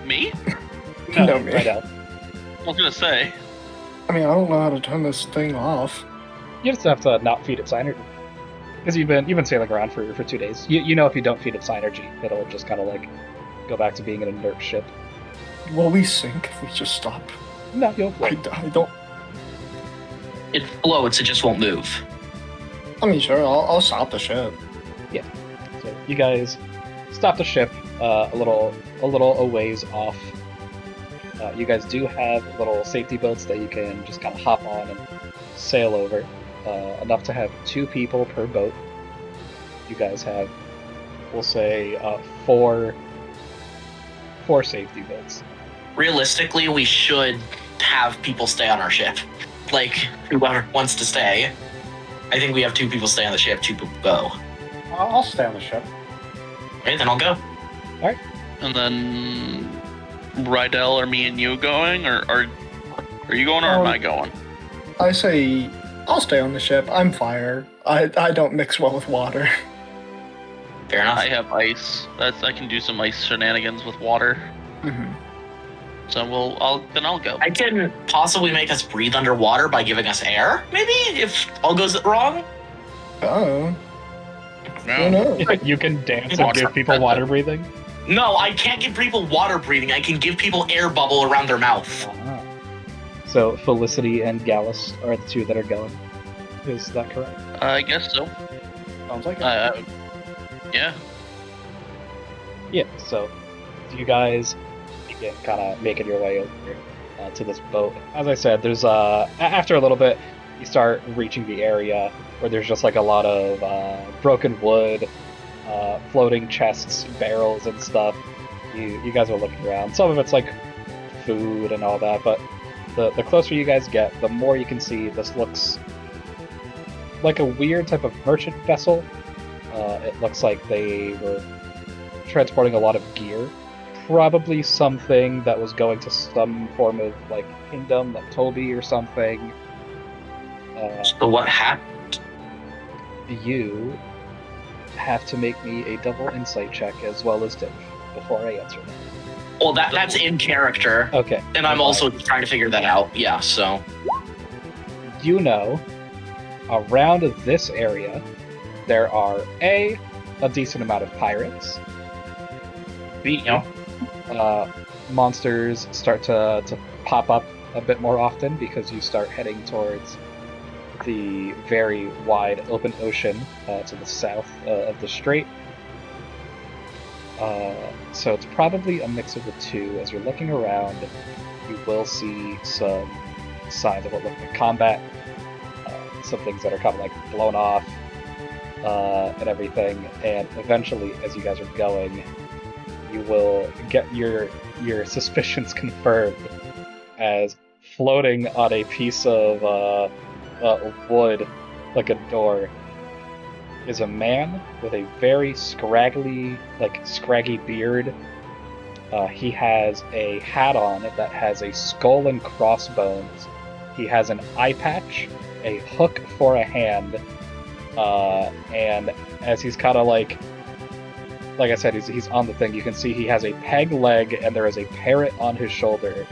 Me?
No, me.
Right out.
I was gonna say.
I mean, I don't know how to turn this thing off.
You just have to not feed it Synergy. Because you've been sailing around for 2 days. You know if you don't feed it Synergy, it'll just kind of like go back to being an inert ship.
Will we sink if we just stop?
No, you'll float.
I don't.
It floats, it just won't move.
I mean, sure, I'll stop the ship.
So you guys stop the ship a little a ways off. You guys do have little safety boats that you can just kind of hop on and sail over. Enough to have 2 people per boat. You guys have, we'll say, 4 safety boats.
Realistically, we should have people stay on our ship. Like, whoever wants to stay. I think we have 2 people stay on the ship, 2 people go.
I'll stay on the ship.
Okay, then I'll go.
And then Rydell or me and you going, or are you going, or am I going?
I say I'll stay on the ship. I'm fire. I don't mix well with water.
Fair enough.
I have ice. I can do some ice shenanigans with water.
Mm-hmm.
So I'll go.
I can possibly make us breathe underwater by giving us air, maybe, if all goes wrong.
Oh,
No.
who knows?
You can dance and give people water breathing.
No, I can't give people water breathing. I can give people air bubble around their mouth.
So Felicity and Gallus are the two that are going. Is that correct?
I guess so.
Sounds like it.
Yeah.
Yeah. So you guys begin kind of making your way over to this boat. As I said, there's after a little bit, you start reaching the area where there's just like a lot of broken wood, floating chests, barrels, and stuff. You guys are looking around. Some of it's like food and all that, but the closer you guys get, the more you can see this looks like a weird type of merchant vessel. It looks like they were transporting a lot of gear. Probably something that was going to some form of like kingdom, like Toby or something.
So what happened?
You have to make me a double insight check as well as Div before I answer that.
Well, that's in character.
Okay.
And I'm also trying to figure that out. Yeah, so.
You know, around this area, there are a decent amount of pirates. B, monsters start to pop up a bit more often because you start heading towards the very wide open ocean to the south of the strait. So it's probably a mix of the two. As you're looking around, you will see some signs of what look like combat, some things that are kind of like blown off, and everything. And eventually, as you guys are going, you will get your suspicions confirmed as floating on a piece of wood, like a door, is a man with a very scraggy beard. He has a hat on that has a skull and crossbones. He has an eye patch, a hook for a hand, and as he's kind of like I said, he's on the thing. You can see he has a peg leg, and there is a parrot on his shoulder.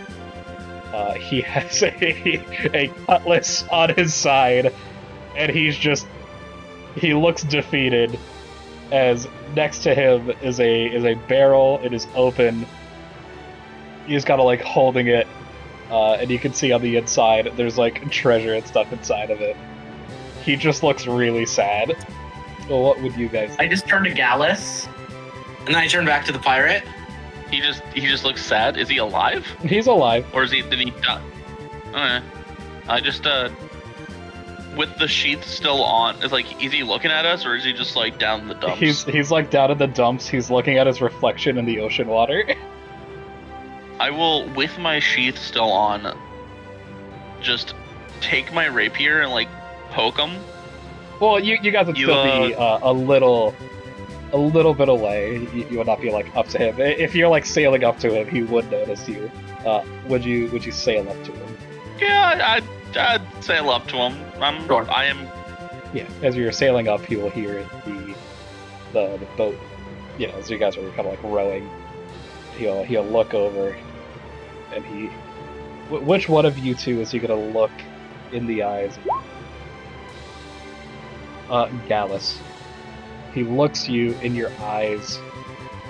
He has a cutlass on his side, and he looks defeated. As next to him is a barrel. It is open. He's kind of like holding it, and you can see on the inside there's like treasure and stuff inside of it. He just looks really sad. Well, what would you guys do?
I just turned to Gallus, and then I turned back to the pirate.
He just looks sad. Is he alive?
He's alive.
Or did he die? Okay. I just with the sheath still on, is he looking at us, or is he just like down in the dumps?
He's like down in the dumps. He's looking at his reflection in the ocean water.
I will, with my sheath still on, just take my rapier and like poke him.
Well, you guys would still be a little bit away. You would not be like up to him. If you're like sailing up to him, he would notice you. Would you sail up to him?
Yeah, I'd sail up to him.
Sure.
I am.
Yeah, as you're sailing up, he will hear the boat. You know, as you guys are kind of like rowing, he'll look over, and which one of you two is he gonna look in the eyes? Gallus. He looks you in your eyes.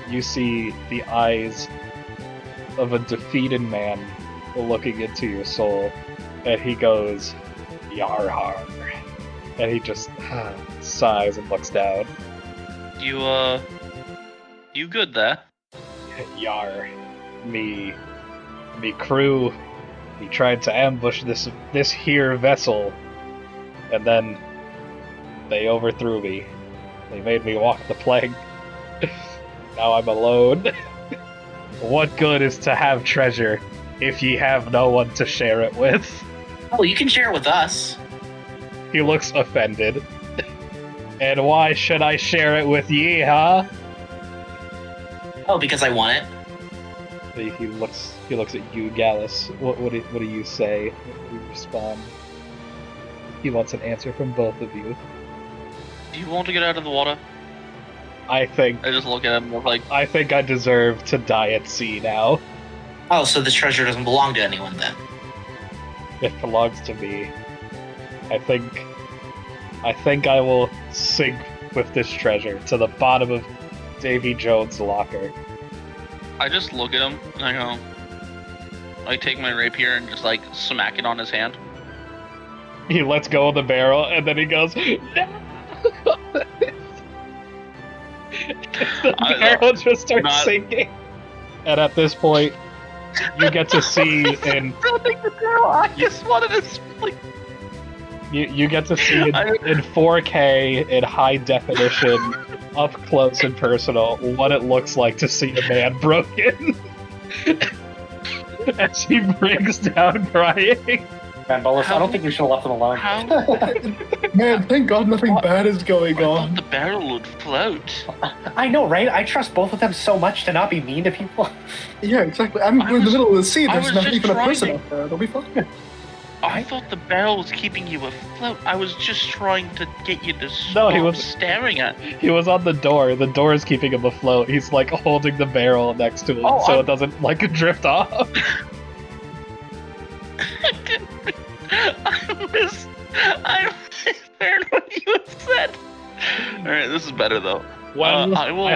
You see the eyes of a defeated man looking into your soul, and he goes, "Yar har," and he just sighs and looks down.
You good there?
Yar, me crew, he tried to ambush this here vessel, and then they overthrew me. They made me walk the plank. Now I'm alone. What good is to have treasure if ye have no one to share it with?
Oh, you can share it with us.
He looks offended. And why should I share it with ye, huh?
Oh, because I want it.
He looks at you, Gallus. What do you say? What do you respond? He wants an answer from both of you.
Do you want to get out of the water?
I think
I just look at him like,
I think I deserve to die at sea now.
Oh, so the treasure doesn't belong to anyone then?
It belongs to me. I think I will sink with this treasure to the bottom of Davy Jones' locker.
I just look at him and I go, I take my rapier and just like smack it on his hand.
He lets go of the barrel and then he goes, "No!" The barrel just starts sinking. And at this point, you get to see in
I just wanted to like,
you get to see in 4K in high definition, up close and personal, what it looks like to see a man broken as he breaks down crying.
Man, Bolus, I don't think we should have left him alone.
how?
Man, thank God nothing bad is going
I thought
on.
the barrel would float.
I know, right? I trust both of them so much to not be mean to people.
Yeah, exactly. We're in the middle of the sea.
I
There's
was
not
just
even a
trying
person
to-
out there. It'll be fine.
I thought the barrel was keeping you afloat. I was just trying to get you to stop
No, he was-
staring at.
He was on the door. The door is keeping him afloat. He's like holding the barrel next to him so it doesn't like drift off.
I misheard what you said. All right, this is better though.
Well,
I will.
I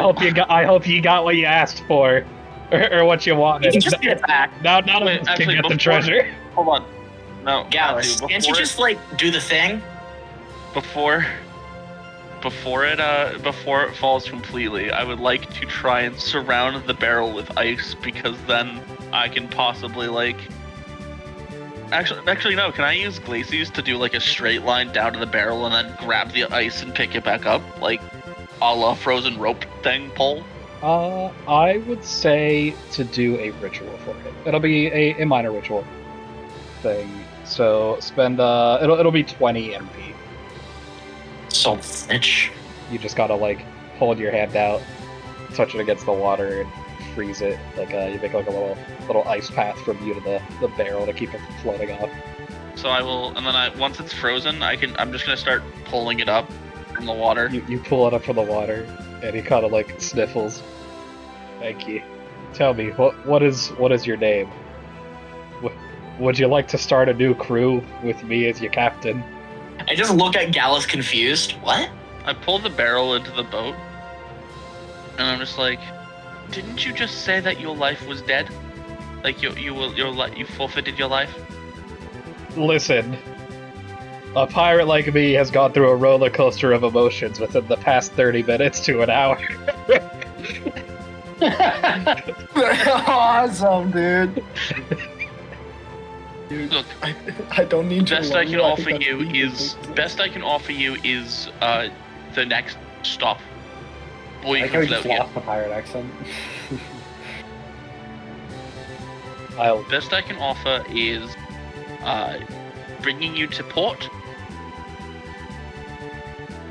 hope you got what you asked for, or what you
You
wanted.
can just get it back.
Now none
Wait,
of us
actually,
can get the
before-
treasure.
Hold on. No,
Gallus,
Matthew,
can't you just, like, do the thing?
before it falls completely, I would like to try and surround the barrel with ice because then I can possibly like. Actually, no. Can I use glacies to do like a straight line down to the barrel and then grab the ice and pick it back up, like a la frozen rope thing pole?
I would say to do a ritual for it. It'll be a minor ritual thing. So spend it'll be 20 MP.
So rich.
You just gotta like hold your hand out, touch it against the water, and freeze it. Like you make like a little ice path from you to the barrel to keep it from floating off.
So I will, and then once it's frozen, I'm just gonna start pulling it up from the water.
You pull it up from the water, and he kind of like sniffles. Thank you. Tell me, what is your name? Would you like to start a new crew with me as your captain?
I just look at Gallus confused. What?
I pull the barrel into the boat, and I'm just like, didn't you just say that your life was dead? Like you forfeited your life?
Listen, a pirate like me has gone through a roller coaster of emotions within the past 30 minutes to an hour.
Awesome, dude. Dude,
Look,
I don't need to.
best I can offer you is the next stop. Boy, you
I think we
can
just
float
lost the pirate accent.
Best I can offer is bringing you to port.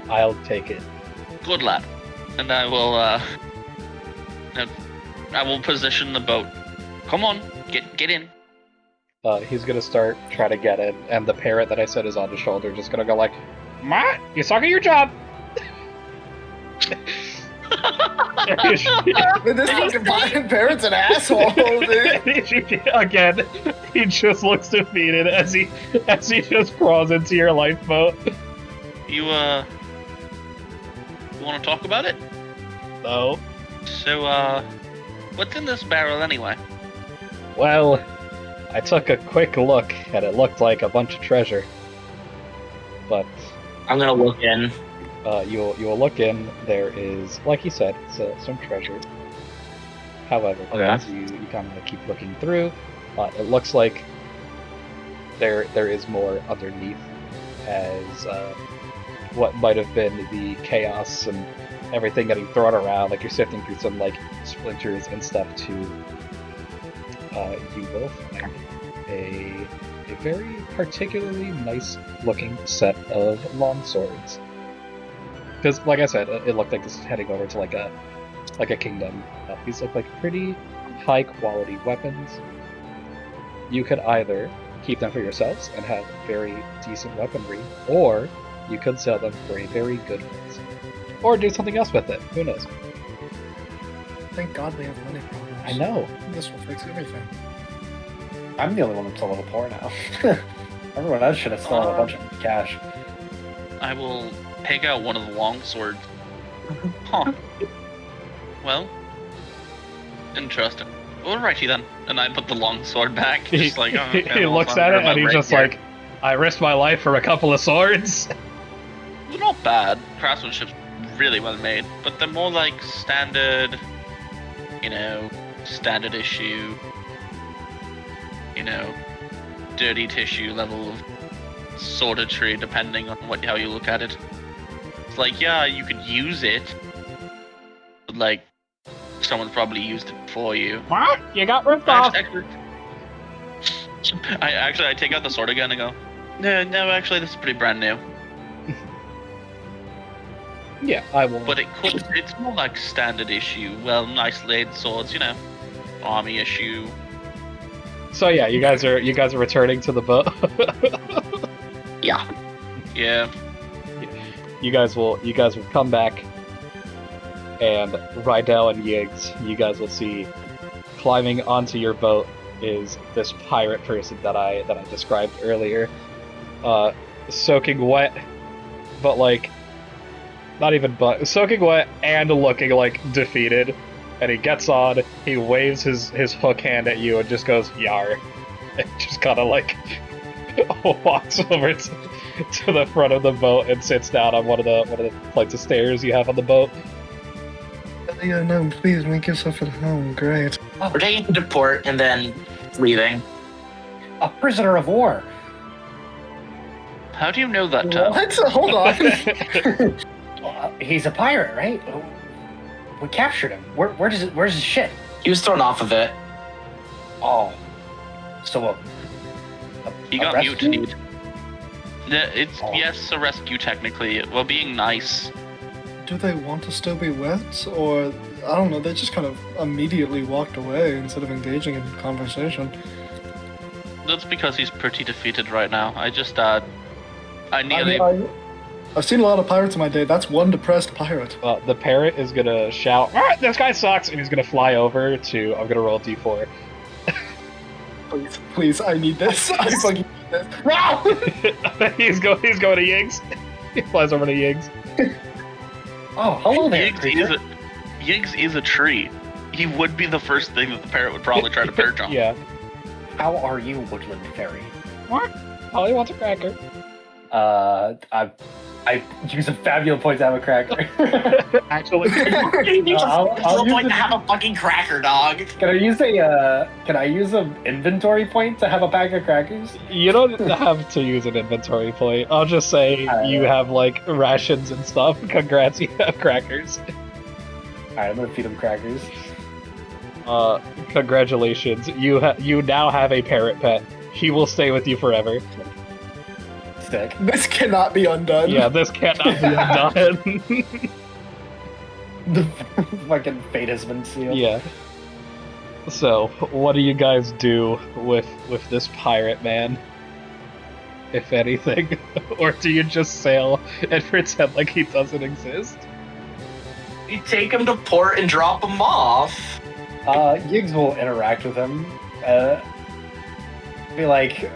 I'll take it.
Good lad. And I will position the boat. Come on, get in.
He's gonna start trying to get in, and the parrot that I said is on his shoulder just gonna go like, "Matt, you suck at your job."
This fucking pirate parrot's an asshole, dude.
Again, he just looks defeated as he just crawls into your lifeboat.
You want to talk about it?
No.
So what's in this barrel anyway?
Well, I took a quick look, and it looked like a bunch of treasure. But
I'm gonna look in.
you will look in. There is, like you said, some treasure. However,
Okay.
as you kind of keep looking through, it looks like there is more underneath, as what might have been the chaos and everything getting thrown around. Like you're sifting through some like splinters and stuff too. You will find a very particularly nice looking set of long swords. Because, like I said, it looked like this was heading over to like a kingdom. These look like pretty high quality weapons. You could either keep them for yourselves and have very decent weaponry, or you could sell them for a very good price. or do something else with it. Who knows?
Thank God we have money problems.
I know.
This will fix everything.
I'm the only one that's a little poor now. Everyone else should have stolen a bunch of cash.
I will take out one of the long swords. Huh. Well, interesting. Alrighty then. And I put the long sword back. Just like, oh, okay,
He
well,
looks
it's
at
under
it
my
and he's
right
just
here.
like, I risked my life for a couple of swords.
They're not bad. Craftsmanship's really well made, but they're more like standard, standard issue, dirty tissue level of swordetry, depending on how you look at it. It's like, yeah, you could use it, but like, someone probably used it for you.
What? You got ripped off.
I take out the sword again and go, no, actually, this is pretty brand new.
Yeah, I will.
But it's more like standard issue, well, nice laid swords, army issue.
So yeah, you guys are returning to the boat.
Yeah.
Yeah.
You guys will come back, and Rydell and Yiggs, you guys will see climbing onto your boat is this pirate person that I described earlier, soaking wet, but like not even soaking wet and looking like defeated. And he gets on, he waves his hook hand at you and just goes, "Yar," and just kind of like walks over to the front of the boat and sits down on one of the flights of stairs you have on the boat.
Yeah, no, please make yourself at home. Great.
We're taking him to port and then leaving.
A prisoner of war.
How do you know that term?
What? Hold on.
He's a pirate, right? We captured him. Where's his ship?
He was thrown off of it.
Oh, so
He got
rescue?
mutinied. It's
Oh.
yes, a rescue technically. Well, being nice.
Do they want to still be wet, or I don't know? They just kind of immediately walked away instead of engaging in conversation.
That's because he's pretty defeated right now. I just I nearly.
I've seen a lot of pirates in my day. That's one depressed pirate.
The parrot is gonna shout, "This guy sucks!" and he's gonna fly over to. I'm gonna roll a d4.
Please, I need this. I fucking need this. No!
he's going to Yiggs. He flies over to Yiggs.
Oh, hello there,
Yiggs is a tree. He would be the first thing that the parrot would probably try to perch on.
Yeah.
How are you, woodland fairy?
What? Polly wants a cracker.
I use a fabulous point to have a cracker.
Actually,
I'll use
point
it-
to have a fucking cracker, dog.
Can I use an inventory point to have a pack of crackers?
you don't have to use an inventory point. I'll just say you have like rations and stuff. Congrats, you have crackers.
Alright, I'm gonna feed him crackers.
Congratulations. You now have a parrot pet. He will stay with you forever.
Sick.
This cannot be undone.
Yeah, this cannot be undone.
The fucking fate has been sealed.
Yeah. So, what do you guys do with this pirate man? If anything? Or do you just sail and pretend like he doesn't exist?
You take him to port and drop him off.
Yiggs will interact with him. Be like,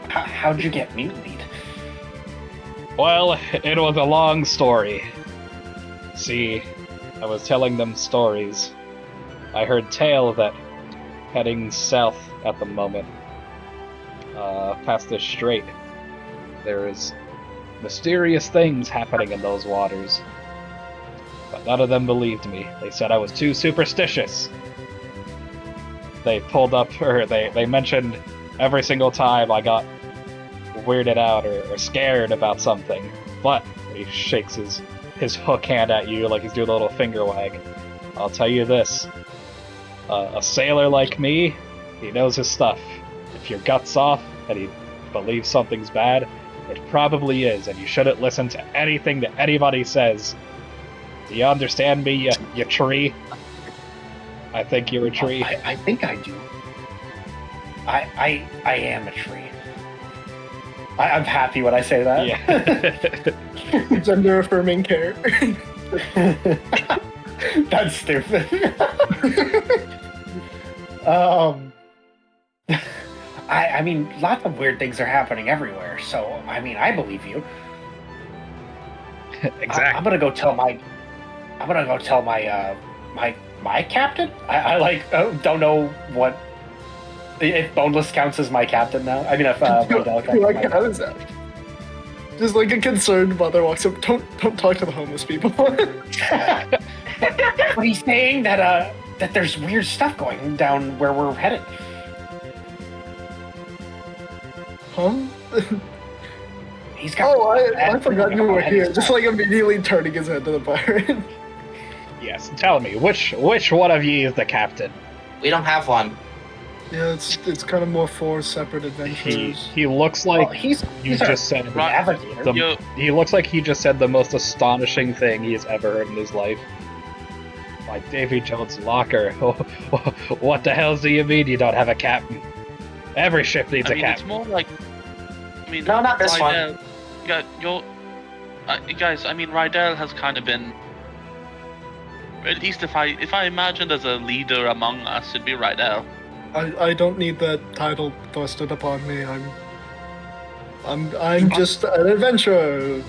how'd you get mutinied?
Well, it was a long story. See, I was telling them stories. I heard tale that heading south at the moment, past this strait, there is mysterious things happening in those waters. But none of them believed me. They said I was too superstitious. They pulled up, or they mentioned every single time I got weirded out or scared about something. But he shakes his hook hand at you like he's doing a little finger wag. I'll tell you this. A sailor like me, he knows his stuff. If your gut's off and he believes something's bad, it probably is, and you shouldn't listen to anything that anybody says. Do you understand me, you tree? I think you're a tree.
I think I do. I am a tree. I'm happy when I say that.
Yeah.
Gender affirming care.
That's stupid. I mean, lots of weird things are happening everywhere. So, I mean, I believe you.
Exactly.
I'm gonna go tell my my captain. I like don't know what if Boneless counts as my captain now. I mean, if Rydell counts as my
How does that? Just like a concerned mother walks up. Don't talk to the homeless people.
But he's saying that that there's weird stuff going down where we're headed.
Huh?
He's got.
Oh, I forgot you were here. Just like immediately turning his head to the pirate.
Yes, tell me, which one of ye is the captain?
We don't have one.
Yeah, it's kind of more 4 separate adventures.
He looks like
he's
just said
navigator.
he looks like he just said the most astonishing thing he's ever heard in his life. Like Davy Jones' locker. What the hell do you mean you don't have a captain? Every ship needs a captain.
It's more like. I mean,
No, not this one.
Guys, I mean, Rydell has kind of been. At least if I imagined as a leader among us, it'd be Rydell.
I don't need that title thrusted upon me. I'm just an adventurer.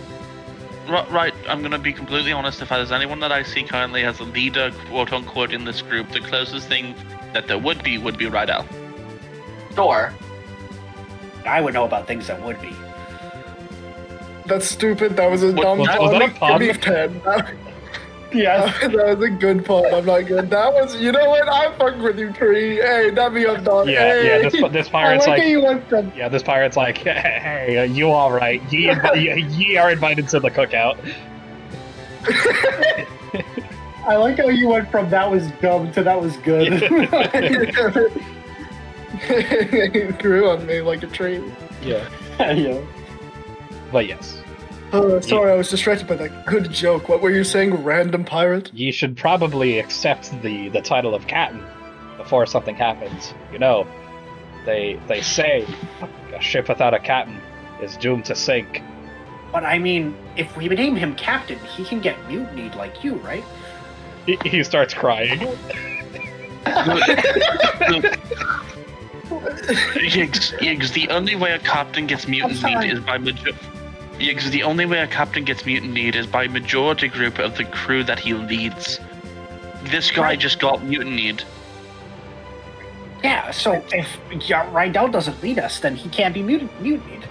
Right, I'm gonna be completely honest. If there's anyone that I see currently as a leader, quote unquote, in this group, the closest thing that there would be Rydell.
Sure.
I would know about things that would be.
That's stupid. That was a dumb
was
pun.
that a pun?
Give me 10.
Yes.
That was a good pun. I'm not good. That was. You know what? I fuck with you, Tree. Hey, that be up, dog.
Yeah,
hey.
this pirate's
I
like,
how you went from.
yeah, this pirate's like, hey, you all right? Ye are invited to the cookout.
I like how you went from that was dumb to that was good.
It grew on me like a tree.
Yeah,
Yeah.
but yes,
Sorry, I was distracted by that good joke. What were you saying, random pirate?
ye should probably accept the title of captain before something happens. You know, they say a ship without a captain is doomed to sink.
But I mean, if we name him captain, he can get mutinied like you, right?
He starts crying.
Yiggs, the only way a captain gets mutinied is by Yiggs, the only way a captain gets mutinied is by majority group of the crew that he leads. This guy just got mutinied.
Yeah, so if Rydell doesn't lead us, then he can't be mutinied.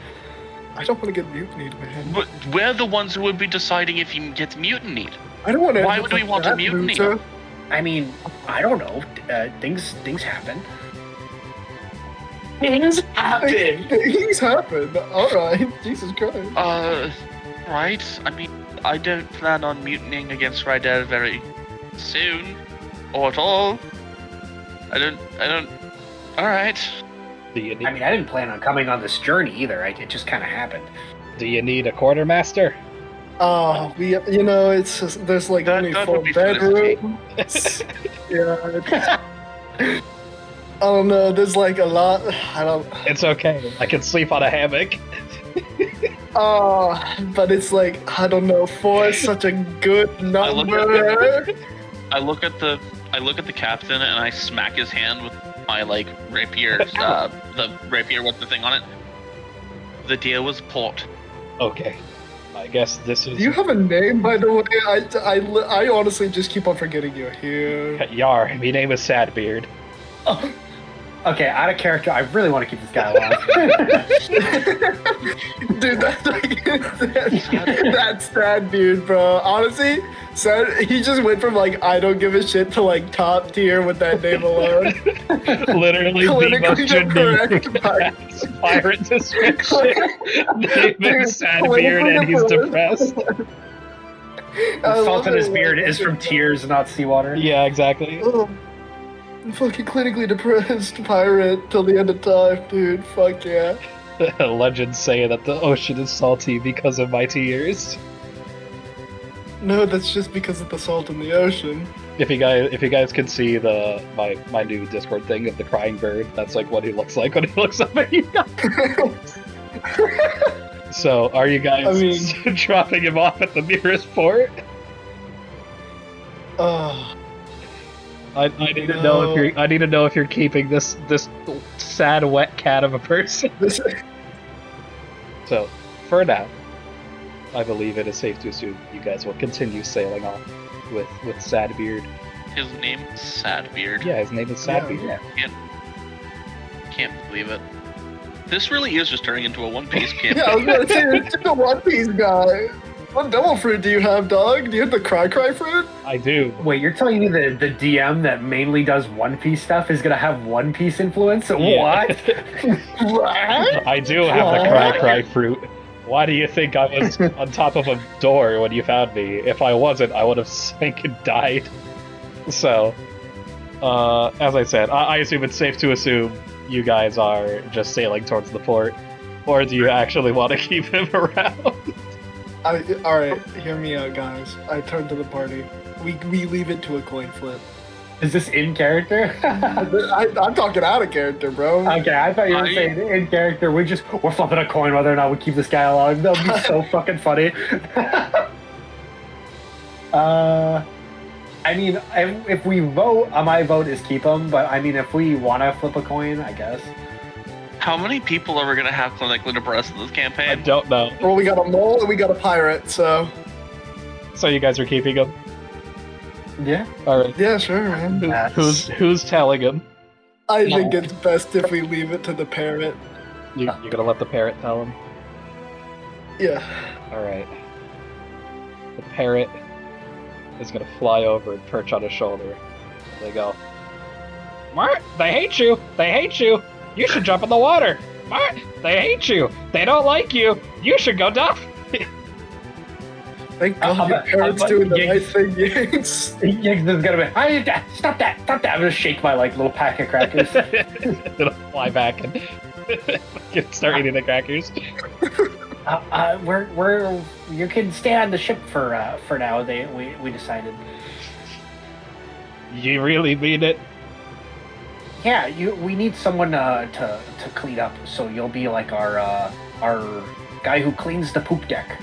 I don't want to get mutinied, man.
But we're the ones who would be deciding if he gets mutinied.
I don't want to.
Why would we want to mutiny?
Loser.
I mean, I don't know. Things happen.
Things happen.
Things happen. All right. Jesus Christ.
Right? I mean, I don't plan on mutinying against Rydell very soon. Or at all. I don't... Alright.
Do you need,
I mean, I didn't plan on coming on this journey either. It just kind of happened.
do you need a quartermaster?
You know, it's just, there's like
That-
only
that
4
would be
bedrooms. Yeah. I don't know. There's like a lot. I don't.
It's okay. I can sleep on a hammock.
But it's like I don't know. 4 is such a good number.
I look at the captain and I smack his hand with my rapier, the rapier with the thing on it. The deal was port.
Okay. I guess this is...
Do you have a name, by the way? I honestly just keep on forgetting you're here.
Yar, my name is Sadbeard.
Okay, out of character, I really want to keep this guy alive.
Dude, that's sad, dude, bro. Honestly, sad, he just went from I don't give a shit to top tier with that name alone.
Literally the
Politically
most
correct
generic pirate description. Name is Sadbeard and he's depressed.
The salt in his beard is from tears, not seawater.
Yeah, exactly.
Oh, I'm fucking clinically depressed pirate till the end of time, dude. Fuck yeah.
Legends say that the ocean is salty because of my tears.
No, that's just because of the salt in the ocean.
If you guys can see my new Discord thing of the crying bird, that's what he looks like when he looks up at you guys. So, are you guys dropping him off at the nearest port?
Oh,
I need to know if you're. I need to know if you're keeping this sad wet cat of a person.
this.
So, for now, I believe it is safe to assume you guys will continue sailing off with Sadbeard.
His name is Sadbeard.
Yeah, his name is Sadbeard.
Yeah.
Can't believe it. This really is just turning into a One Piece campaign.
Yeah, I was gonna say, it's just a One Piece guy. What devil fruit do you have, dog? Do you have the cry fruit?
I do.
Wait, you're telling me the DM that mainly does One Piece stuff is gonna have One Piece influence?
Yeah.
What?
What?
I do have the cry fruit. Why do you think I was on top of a door when you found me? If I wasn't, I would have sank and died. So, as I said, I assume it's safe to assume you guys are just sailing towards the port, or do you actually want to keep him around?
Alright, hear me out, guys. I turn to the party. We leave it to a coin flip.
Is this in character?
I'm talking out of character, bro.
Okay, I thought you were saying in character. We're flipping a coin whether or not we keep this guy alive. That would be so fucking funny. I mean, if we vote, my vote is keep him. But I mean, if we want to flip a coin, I guess.
How many people are we gonna have clinically depressed in this
I
campaign?
don't know.
Well, we got a mole and we got a pirate, so...
So you guys are keeping him?
Yeah.
All right.
Yeah, sure, man.
Who's telling him?
I think it's best if we leave it to the parrot.
You're gonna let the parrot tell him?
Yeah.
All right. The parrot is gonna fly over and perch on his shoulder. They go, Mart, they hate you. They hate you. You should jump in the water. Mart, they hate you. They don't like you. You should go die.
Thank God your parrot's doing the right thing, Yanks.
Yanks is gonna be. Stop that! Stop that! I'm gonna shake my little pack of crackers.
It'll fly back and start eating the crackers.
We're you can stay on the ship for now. We decided.
You really mean it?
Yeah, we need someone to clean up. So you'll be like our guy who cleans the poop deck.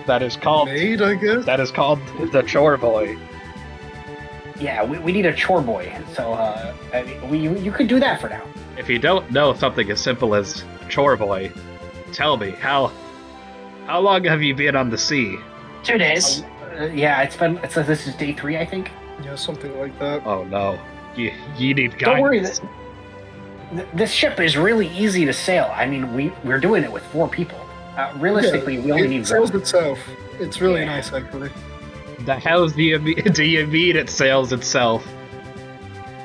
That is called.
Maid, I guess.
That is called the chore boy.
Yeah, we need a chore boy. So I mean, you could do that for now.
If you don't know something as simple as chore boy, tell me how long have you been on the sea?
2 days.
Yeah, this is day 3, I think.
Yeah, something like that.
Oh no, you need guidance.
Don't worry. This ship is really easy to sail. I mean, we're doing it with 4 people. Realistically, we only need
it sails
one.
itself. It's really nice, actually.
The hell do you mean it sails itself?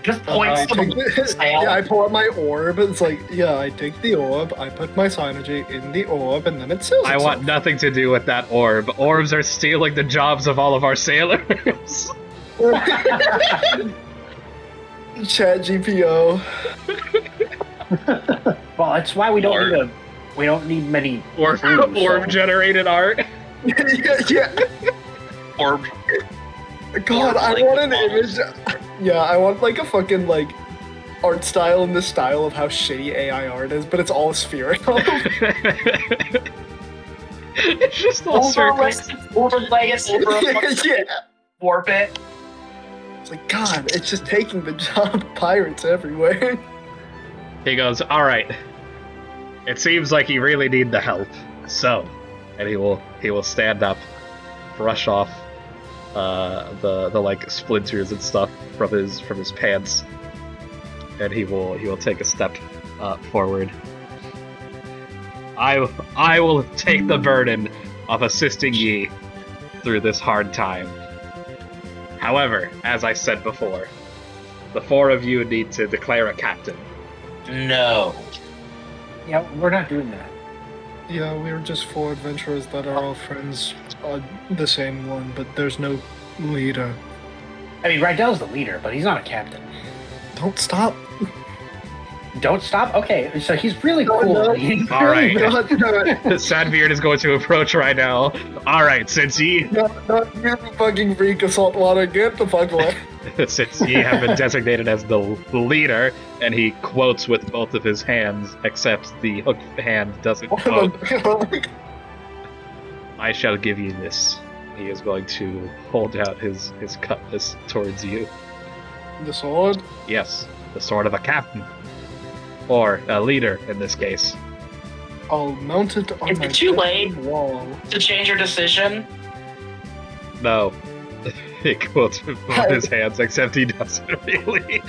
Just points to the sail.
Yeah, I pull out my orb. It's like, yeah, I take the orb, I put my synergy in the orb, and then it sails
I
itself.
want nothing to do with that orb. Orbs are stealing the jobs of all of our sailors.
Chat GPO.
Well, that's why we don't need many
Orb generated art.
yeah.
Orb.
God, I want an image. Yeah, I want like a fucking like art style in the style of how shitty AI art is, but it's all spherical.
It's just all circles.
Overlay it over
Yeah.
warp it.
It's like, God, it's just taking the job of pirates everywhere.
He goes, all right. It seems like you really need the help. So, and he will stand up, brush off the like splinters and stuff from his pants, and he will take a step forward. I will take the burden of assisting ye through this hard time. However, as I said before, the 4 of you need to declare a captain.
No.
Yeah, we're not doing that.
Yeah, we were just 4 adventurers that are all friends on the same one, but there's no leader.
I mean, Rydell's the leader, but he's not a captain.
Don't stop.
Don't stop? Okay, so he's really cool.
no.
All right.
God, no.
Sadbeard is going to approach right now. All right, since ye
Not you fucking freak of saltwater. Get the fuck away.
since ye have been designated as the leader, and he quotes with both of his hands, except the hook hand doesn't quote. I shall give you this. He is going to hold out his cutlass towards you.
The sword?
Yes, the sword of a captain. Or a leader, in this case.
I'll mount it on
Is
my
it too late?
bedroom wall.
To change your decision?
No. He quotes with both his hands, except he doesn't really.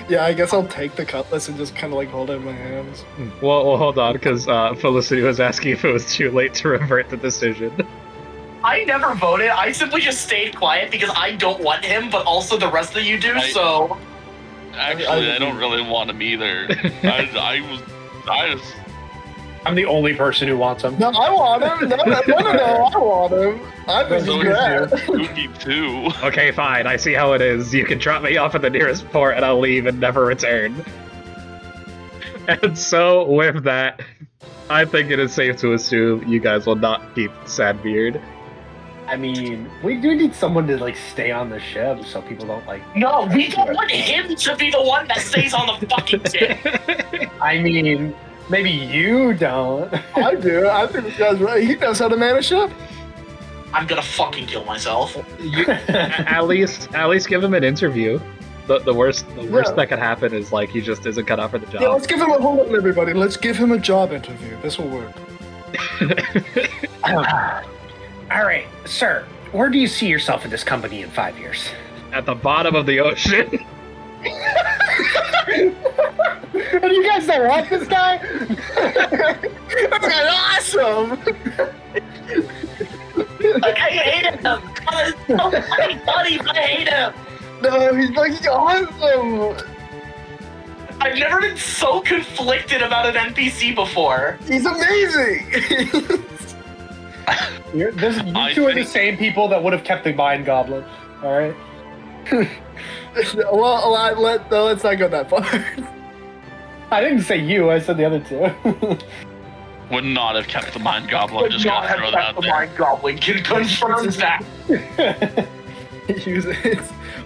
Yeah, I guess I'll take the cutlass and just kind of like hold it in my hands.
Well, hold on, because Felicity was asking if it was too late to revert the decision.
I never voted. I simply just stayed quiet because I don't want him, but also the rest of you do, so...
Actually, I don't really want him either. I just...
I'm the only person who wants him.
No, I want him! No, I want him! I think
So
he's great.
Spooky too.
Okay, fine, I see how it is. You can drop me off at the nearest port and I'll leave and never return. And so, with that, I think it is safe to assume you guys will not keep Sadbeard.
I mean, we do need someone to like stay on the ship so people don't like.
No, we don't want him to be the one that stays on the fucking ship.
I mean, maybe you don't.
I do. I think this guy's right. He knows how to man a ship.
I'm gonna fucking kill myself.
At least give him an interview. The worst that could happen is like he just isn't cut out for the job.
Yeah, let's give him a hold on, everybody. Let's give him a job interview. This will work.
All right, sir. Where do you see yourself in this company in 5 years?
At the bottom of the ocean.
And you guys don't want this guy?
This guy's awesome!
Like, I hate him. God, it's so funny, but I hate him.
No, he's fucking awesome!
I've never been so conflicted about an NPC before.
He's amazing!
You two are the same people that would have kept the Mind Goblin. All right.
Well, let's not go that far.
I didn't say you. I said the other two.
Would not have kept the Mind Goblin. Just gonna throw that out
the
there.
Mind Goblin can confirm that.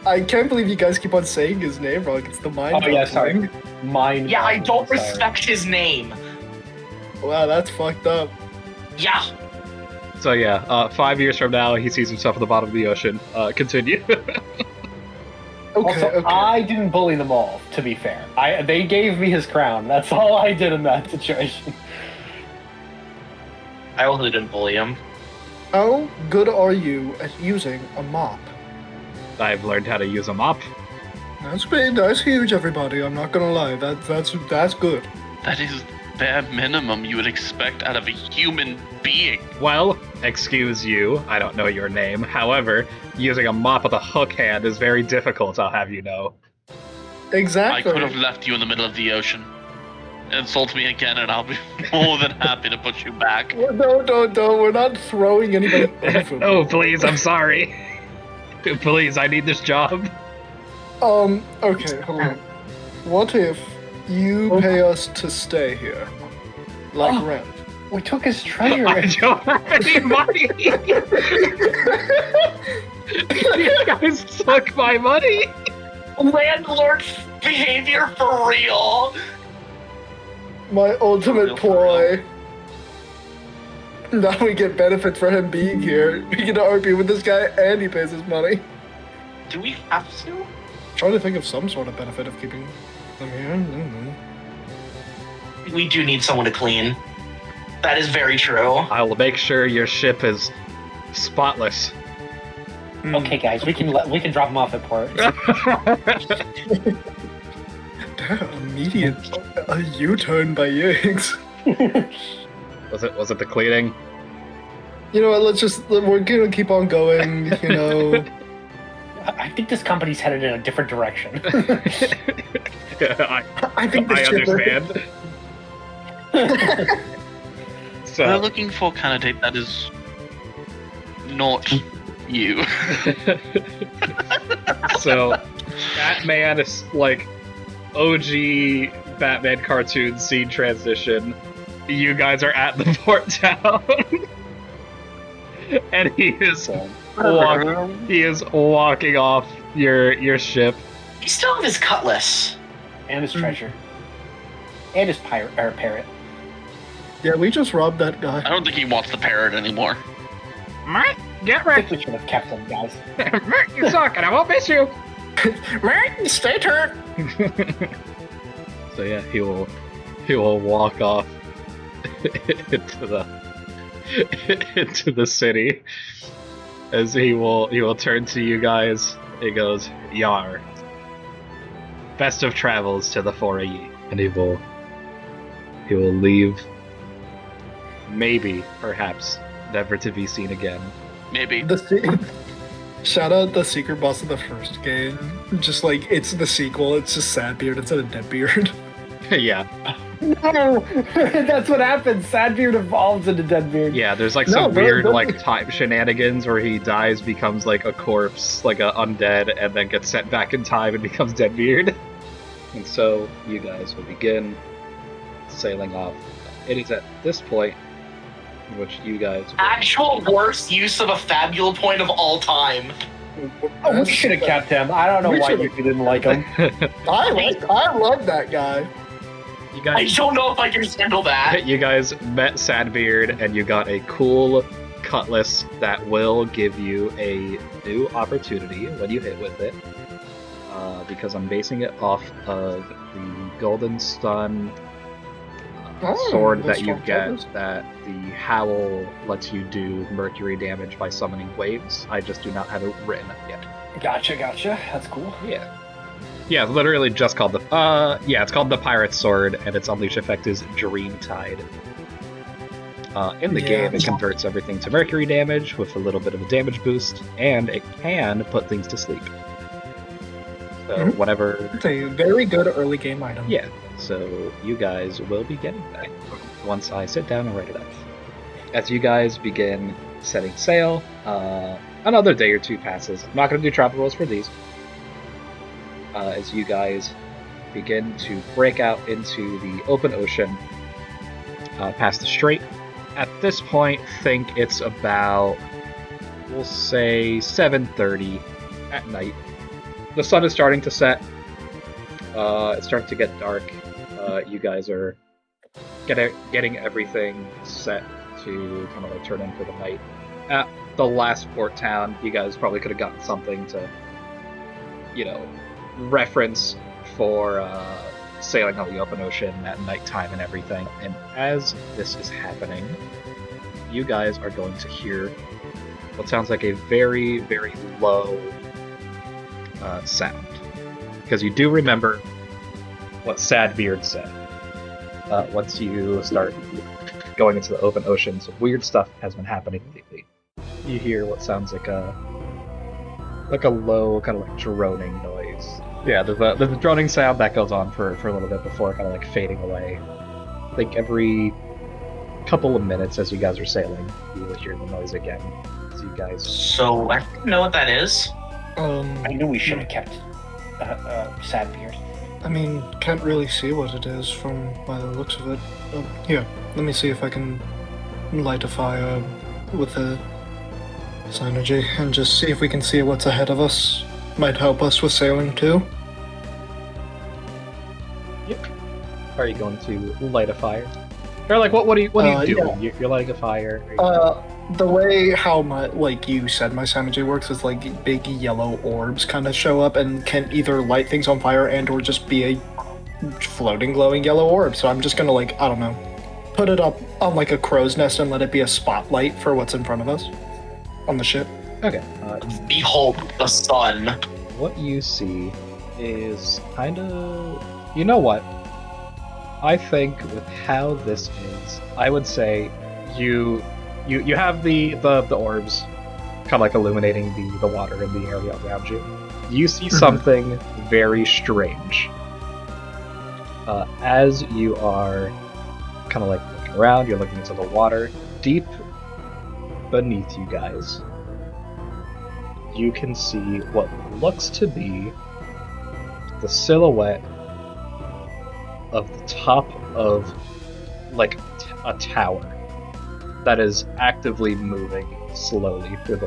I can't believe you guys keep on saying his name wrong. It's the Mind
Oh yeah,
Goblin.
sorry. Mind.
Yeah, I
Goblin,
don't
sorry.
respect his name.
Wow, that's fucked up.
Yeah.
So yeah, 5 years from now, he sees himself at the bottom of the ocean. Continue.
Also, I didn't bully them all. To be fair, they gave me his crown. That's all I did in that situation.
I also didn't bully him.
How good are you at using a mop?
I've learned how to use a mop.
That's big. That's huge, everybody. I'm not gonna lie. That's good.
That is bare minimum you would expect out of a human being.
Well, excuse you, I don't know your name. However, using a mop with a hook hand is very difficult, I'll have you know.
Exactly.
I could have left you in the middle of the ocean. Insult me again and I'll be more than happy to put you back.
No, we're not throwing anybody over.
Oh, please, I'm sorry. Please, I need this job.
Okay, hold on. What if you pay us to stay here? Like rent.
We took his treasure.
I don't have any money. You guys took my money.
Landlord behavior for real.
My ultimate ploy. Now we get benefit for him being here. We get to RP with this guy and he pays his money.
Do we have to?
Trying to think of some sort of benefit of keeping them here. I don't know.
We do need someone to clean. That is very true.
I will make sure your ship is spotless.
Okay, guys, we can drop him off at port.
Immediate a U-turn by Yiggs.
Was it the cleaning?
You know what? We're gonna keep on going. You know.
I think this company's headed in a different direction.
I think
I understand. So
We're looking for a candidate that is not you.
So Batman is like OG Batman cartoon scene transition. You guys are at the port town. And he is walking off your ship.
He still have his cutlass.
And his treasure. And his parrot.
Yeah, we just robbed that guy.
I don't think he wants the parrot anymore.
Mike, get
I
ready.
think we should have kept him, guys.
You suck, and I won't miss you.
Stay tuned.
So yeah, he will walk off into the city, as he will turn to you guys. He goes, "Yar, best of travels to the four of ye," and he will leave. Maybe, perhaps, never to be seen again.
Maybe.
Shout out the secret boss of the first game. Just like, it's the sequel, it's just Sadbeard instead of Deadbeard.
Yeah,
No! That's what happens. Sadbeard evolves into Deadbeard.
yeah. There's like
No,
some weird
they're-
like time shenanigans where he dies, becomes like a corpse, like a undead, and then gets sent back in time and becomes Deadbeard. And so you guys will begin sailing off. It is at this point in which you guys will...
Actual worst use of a Fabula point of all time.
Oh, we should have kept him. I don't know
We
why
should've-
you didn't like him.
I love that guy.
You
I
guys,
don't know if I can handle that.
you guys met Sadbeard, and you got a cool cutlass that will give you a new opportunity when you hit with it. Because I'm basing it off of the Golden Sun sword that you get, that the Howl lets you do mercury damage by summoning waves. I just do not have it written up yet.
Gotcha. That's cool.
Yeah. Yeah, it's literally just called the... it's called the Pirate's Sword, and its unleash effect is Dreamtide. In the
Yeah.
game, it converts everything to mercury damage with a little bit of a damage boost, and it can put things to sleep. So
Mhm.
whenever...
It's a very good early game item.
Yeah, so you guys will be getting that once I sit down and write it up. As you guys begin setting sail, another day or two passes. I'm not going to do travel rolls for these. As you guys begin to break out into the open ocean past the strait. At this point, think it's about, we'll say, 7:30 at night. The sun is starting to set. It's starting to get dark. You guys are getting everything set to kind of like turn in for the night. At the last port town, you guys probably could have gotten something to, reference for sailing on the open ocean at nighttime and everything. And as this is happening, you guys are going to hear what sounds like a very, very low sound. Because you do remember what Sadbeard said. Once you start going into the open ocean, some weird stuff has been happening lately. You hear what sounds like a low, kind of like droning noise. Yeah, there's a droning sound that goes on for a little bit before kind of like fading away. I think every couple of minutes as you guys are sailing, you will hear the noise again. As you guys...
So I don't know what that is.
I knew we should have kept Sadbeard.
I mean, can't really see what it is from by the looks of it. Here, let me see if I can light a fire with the synergy and just see if we can see what's ahead of us. Might help us with sailing too.
Yep. Are you going to light a fire? Or like, what are you doing?
Yeah.
You're lighting a fire? Are you-
The way how like you said my synergy works is like big yellow orbs kind of show up and can either light things on fire and or just be a floating glowing yellow orb. So I'm just gonna like, I don't know, put it up on like a crow's nest and let it be a spotlight for what's in front of us on the ship.
Okay.
Behold the sun.
What you see is kind of... You know what? I think with how this is, I would say you have the orbs kind of like illuminating the water in the area around you. You see something very strange. As you are kind of like looking around, you're looking into the water. Deep beneath you guys, you can see what looks to be the silhouette of the top of like a tower that is actively moving slowly through the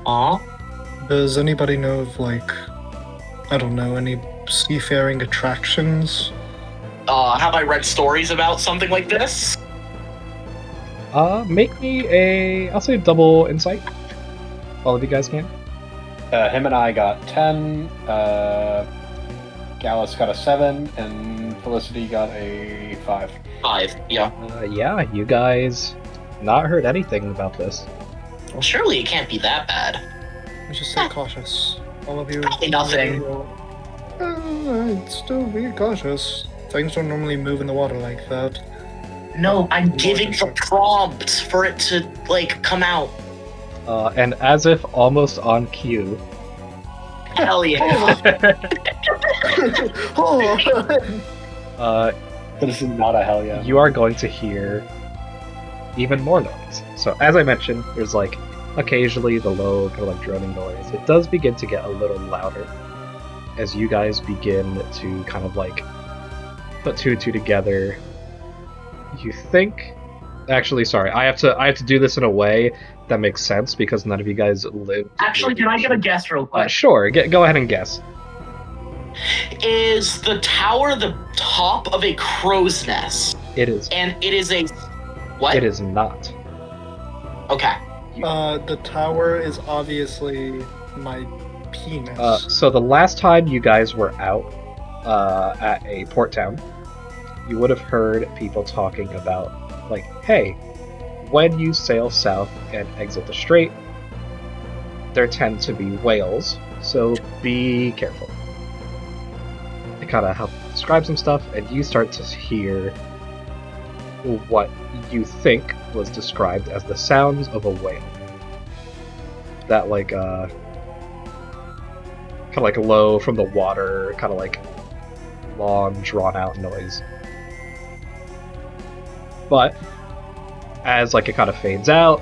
water.
Does anybody know of like, I don't know, any seafaring attractions?
Have I read stories about something like this?
Make me I'll say double insight. All of you guys can.
Him and I got 10. Gallus got a 7, and Felicity got a 5.
5. Yeah.
Yeah, you guys not heard anything about this.
Well, surely it can't be that bad.
Let's just stay cautious. All of you.
Probably nothing.
Still be cautious. Things don't normally move in the water like that.
No, I'm giving the prompt for it to, like, come out.
And as if almost on cue,
Hell yeah.
This is not a hell yeah.
you are going to hear even more noise. So as I mentioned, there's like occasionally the low kind of like droning noise. It does begin to get a little louder as you guys begin to kind of like put two and two together. You think, actually, sorry, I have to do this in a way that makes sense because none of you guys live.
Actually, can I get a guess real quick?
Sure, go ahead and guess.
Is the tower the top of a crow's nest?
It is.
And it is a... What?
It is not.
Okay.
The tower is obviously my penis.
So the last time you guys were out at a port town, you would have heard people talking about, like, hey, when you sail south and exit the strait, there tend to be whales, so be careful. It kind of helps describe some stuff, and you start to hear what you think was described as the sounds of a whale. That, like, kind of like low from the water, kind of like long, drawn-out noise. But as like it kind of fades out,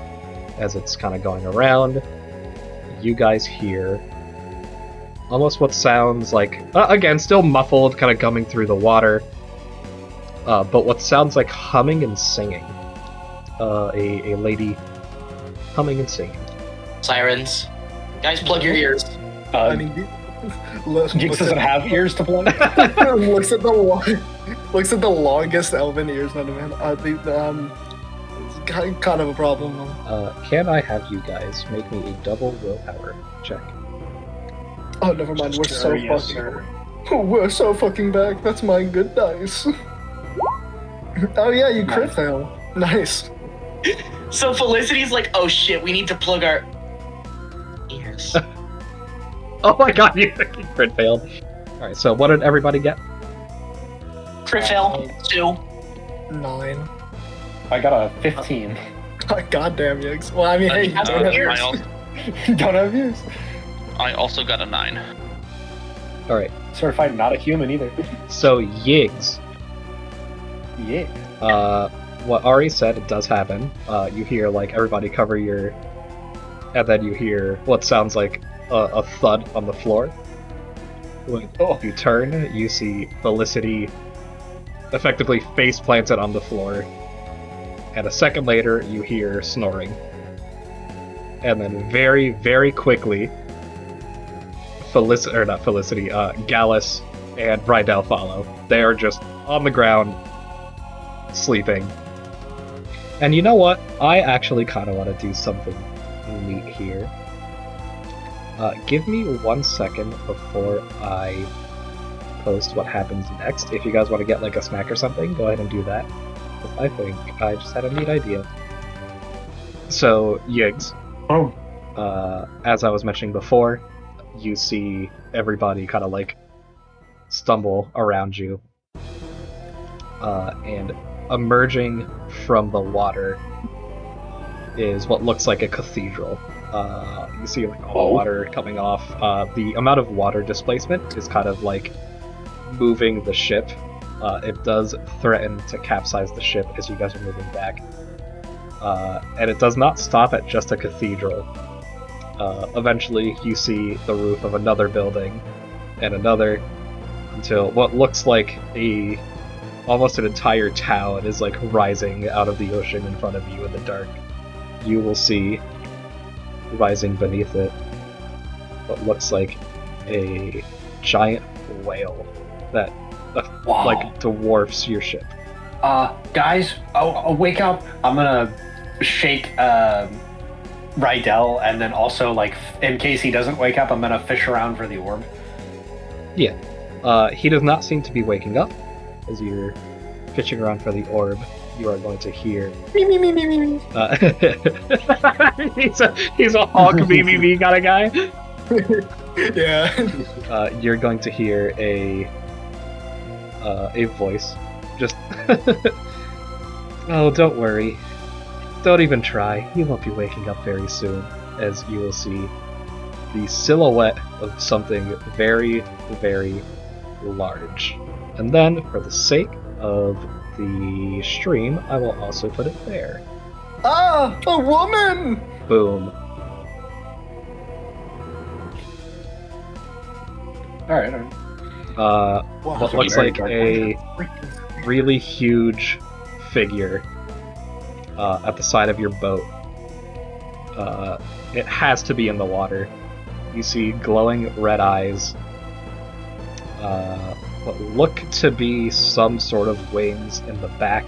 as it's kind of going around, you guys hear almost what sounds like, again, still muffled, kind of coming through the water, but what sounds like humming and singing. A lady humming and singing.
Sirens. Guys, plug your ears.
I mean,
Gix doesn't have ears to plug.
looks at the longest elven ears known to man. It's kind of a problem.
Can I have you guys make me a double willpower check?
Oh, never mind. We're so
Yes,
fucking.
sir.
We're so fucking back. That's my good dice. Oh yeah, you crit
Nice.
fail. Nice.
So Felicity's like, oh shit, we need to plug our ears.
Oh my god, you crit failed. Alright, so what did everybody get?
Crit fail. 2.
9.
I got a 15.
Goddamn, Yiggs. Well, I mean, hey, you
have
don't have
ears.
Don't have ears.
I also got a 9.
Alright,
Certified not a human either.
so Yiggs.
Yeah.
What Ari said, it does happen. You hear, like, everybody cover your... And then you hear what sounds like a thud on the floor. When you turn, you see Felicity effectively face planted on the floor. And a second later, you hear snoring. And then very, very quickly, Gallus and Rydell follow. They are just on the ground, sleeping. And you know what? I actually kind of want to do something neat here. Give me 1 second before I post what happens next. If you guys want to get like a snack or something, go ahead and do that. 'Cause I think I just had a neat idea. So, Yiggs.
Oh.
As I was mentioning before, you see everybody kind of like stumble around you. And emerging from the water is what looks like a cathedral. You see like all the water coming off. The amount of water displacement is kind of like moving the ship. It does threaten to capsize the ship as you guys are moving back. And it does not stop at just a cathedral. Eventually you see the roof of another building and another, until what looks like almost an entire town is like rising out of the ocean in front of you in the dark. You will see rising beneath it what looks like a giant whale that
Wow.
like dwarfs your ship.
Guys, I'll wake up. I'm gonna shake Rydell, and then also, like, in case he doesn't wake up, I'm gonna fish around for the orb.
Yeah. He does not seem to be waking up. As you're fishing around for the orb, you are going to hear.
Me, me, me, me, me, me.
He's a hawk BBB kind of guy.
Yeah.
You're going to hear a voice. Just. Oh, don't worry. Don't even try. You won't be waking up very soon, as you will see the silhouette of something very, very large. And then, for the sake of the stream, I will also put it there.
Ah, a woman!
Boom.
Alright.
What looks like a really huge figure at the side of your boat. It has to be in the water. You see glowing red eyes. What look to be some sort of wings in the back.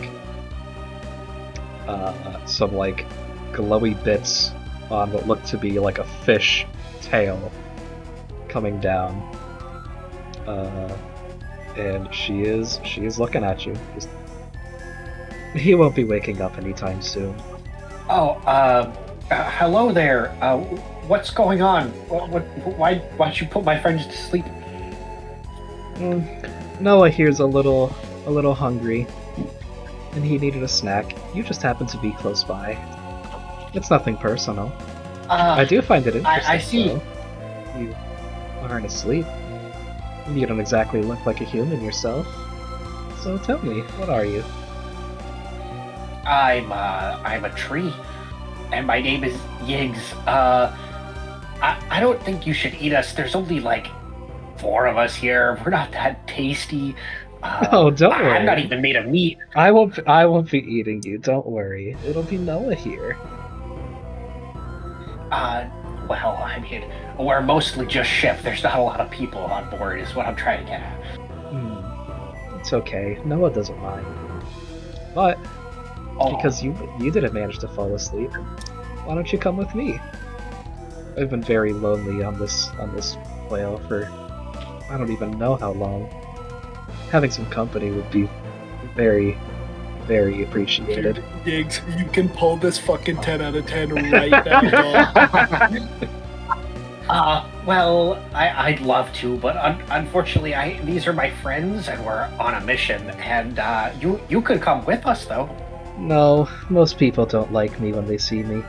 Some like glowy bits on what look to be like a fish tail coming down. And she is looking at you. He won't be waking up anytime soon.
Oh, hello there. What's going on? Why'd you put my friends to sleep?
Noah here's a little hungry, and he needed a snack. You just happen to be close by. It's nothing personal. I do find it interesting.
I see.
Though. You aren't asleep. You don't exactly look like a human yourself. So tell me, what are you?
I'm a tree, and my name is Yiggs. I don't think you should eat us. There's only like 4 of us here. We're not that tasty.
Oh, don't worry.
I'm not even made of meat.
I won't be eating you. Don't worry. It'll be Noah here.
Well, I mean, we're mostly just ship. There's not a lot of people on board, is what I'm trying to get at.
It's okay. Noah doesn't mind. But because you didn't manage to fall asleep, why don't you come with me? I've been very lonely on this whale for I don't even know how long. Having some company would be very, very appreciated.
Diggs, you can pull this fucking 10 out of 10 right now, dog.
Well, I'd love to, but unfortunately, these are my friends, and we're on a mission, and you could come with us, though.
No, most people don't like me when they see me.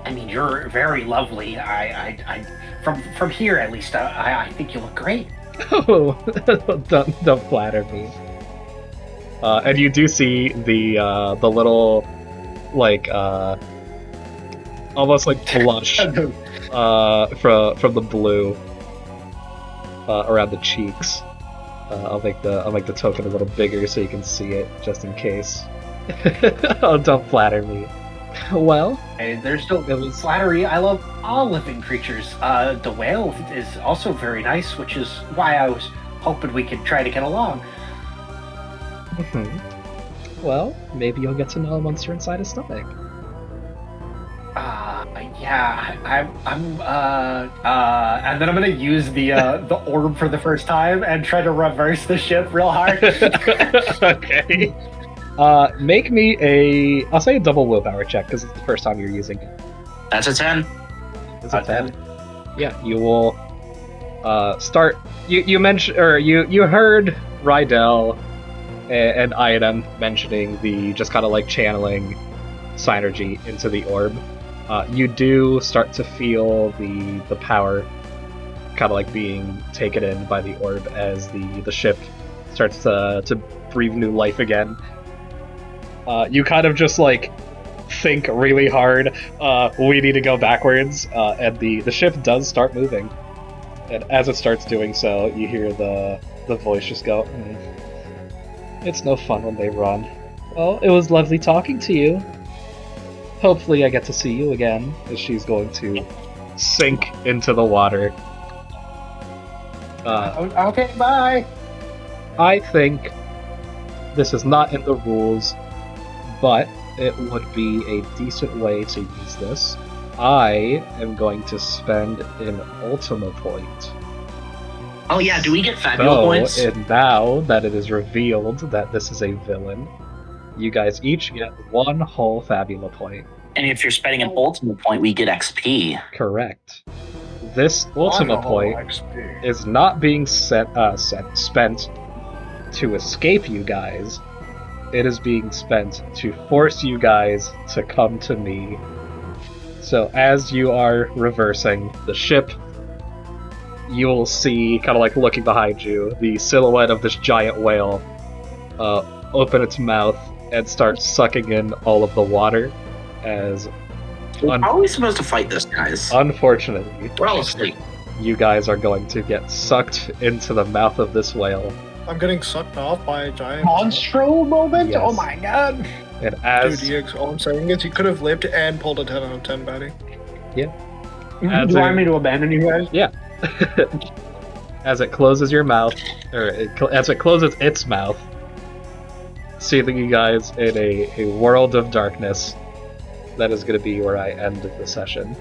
I mean, you're very lovely. From here at least, I think you look great.
Oh, don't flatter me. And you do see the little, like, almost like blush from the blue around the cheeks. I'll make the token a little bigger so you can see it, just in case. Oh, don't flatter me. Well,
and there's no flattery. I love all living creatures. The whale is also very nice, which is why I was hoping we could try to get along.
Well, maybe you'll get to know him once you're inside his stomach.
Yeah, I'm and then I'm gonna use the orb for the first time and try to reverse the ship real hard.
Okay. Make me I'll say a double willpower check, because it's the first time you're using it.
That's a 10.
It's a 10. Yeah, you will start. You mentioned, or you heard Rydell and Iadem mentioning the just kind of like channeling synergy into the orb. You do start to feel the power kind of like being taken in by the orb as the ship starts to breathe new life again. You kind of just like think really hard. We need to go backwards, and the ship does start moving. And as it starts doing so, you hear the voice just go, It's no fun when they run. Well, it was lovely talking to you. Hopefully I get to see you again, as she's going to sink into the water.
Okay, bye!
I think this is not in the rules, but it would be a decent way to use this, I am going to spend an Ultima point.
Oh yeah, do we get Fabula points?
And now that it is revealed that this is a villain, you guys each get 1 whole Fabula point.
And if you're spending an Ultima point, we get XP.
Correct. This Ultima point is not being spent to escape you guys. It is being spent to force you guys to come to me. So as you are reversing the ship, you will see, kind of like looking behind you, the silhouette of this giant whale open its mouth and start sucking in all of the water as...
How are we supposed to fight this, guys?
Unfortunately,
We're all asleep.
you guys are going to get sucked into the mouth of this whale.
I'm getting sucked off by a giant
Monstro moment?
Yes.
Oh my god.
And as...
Dude, all I'm saying is you could have lived and pulled a 10 out of 10, Betty.
Do you want me to abandon you guys?
Yeah. As it closes your mouth, as it closes its mouth, sealing you guys in a world of darkness, that is going to be where I end the session.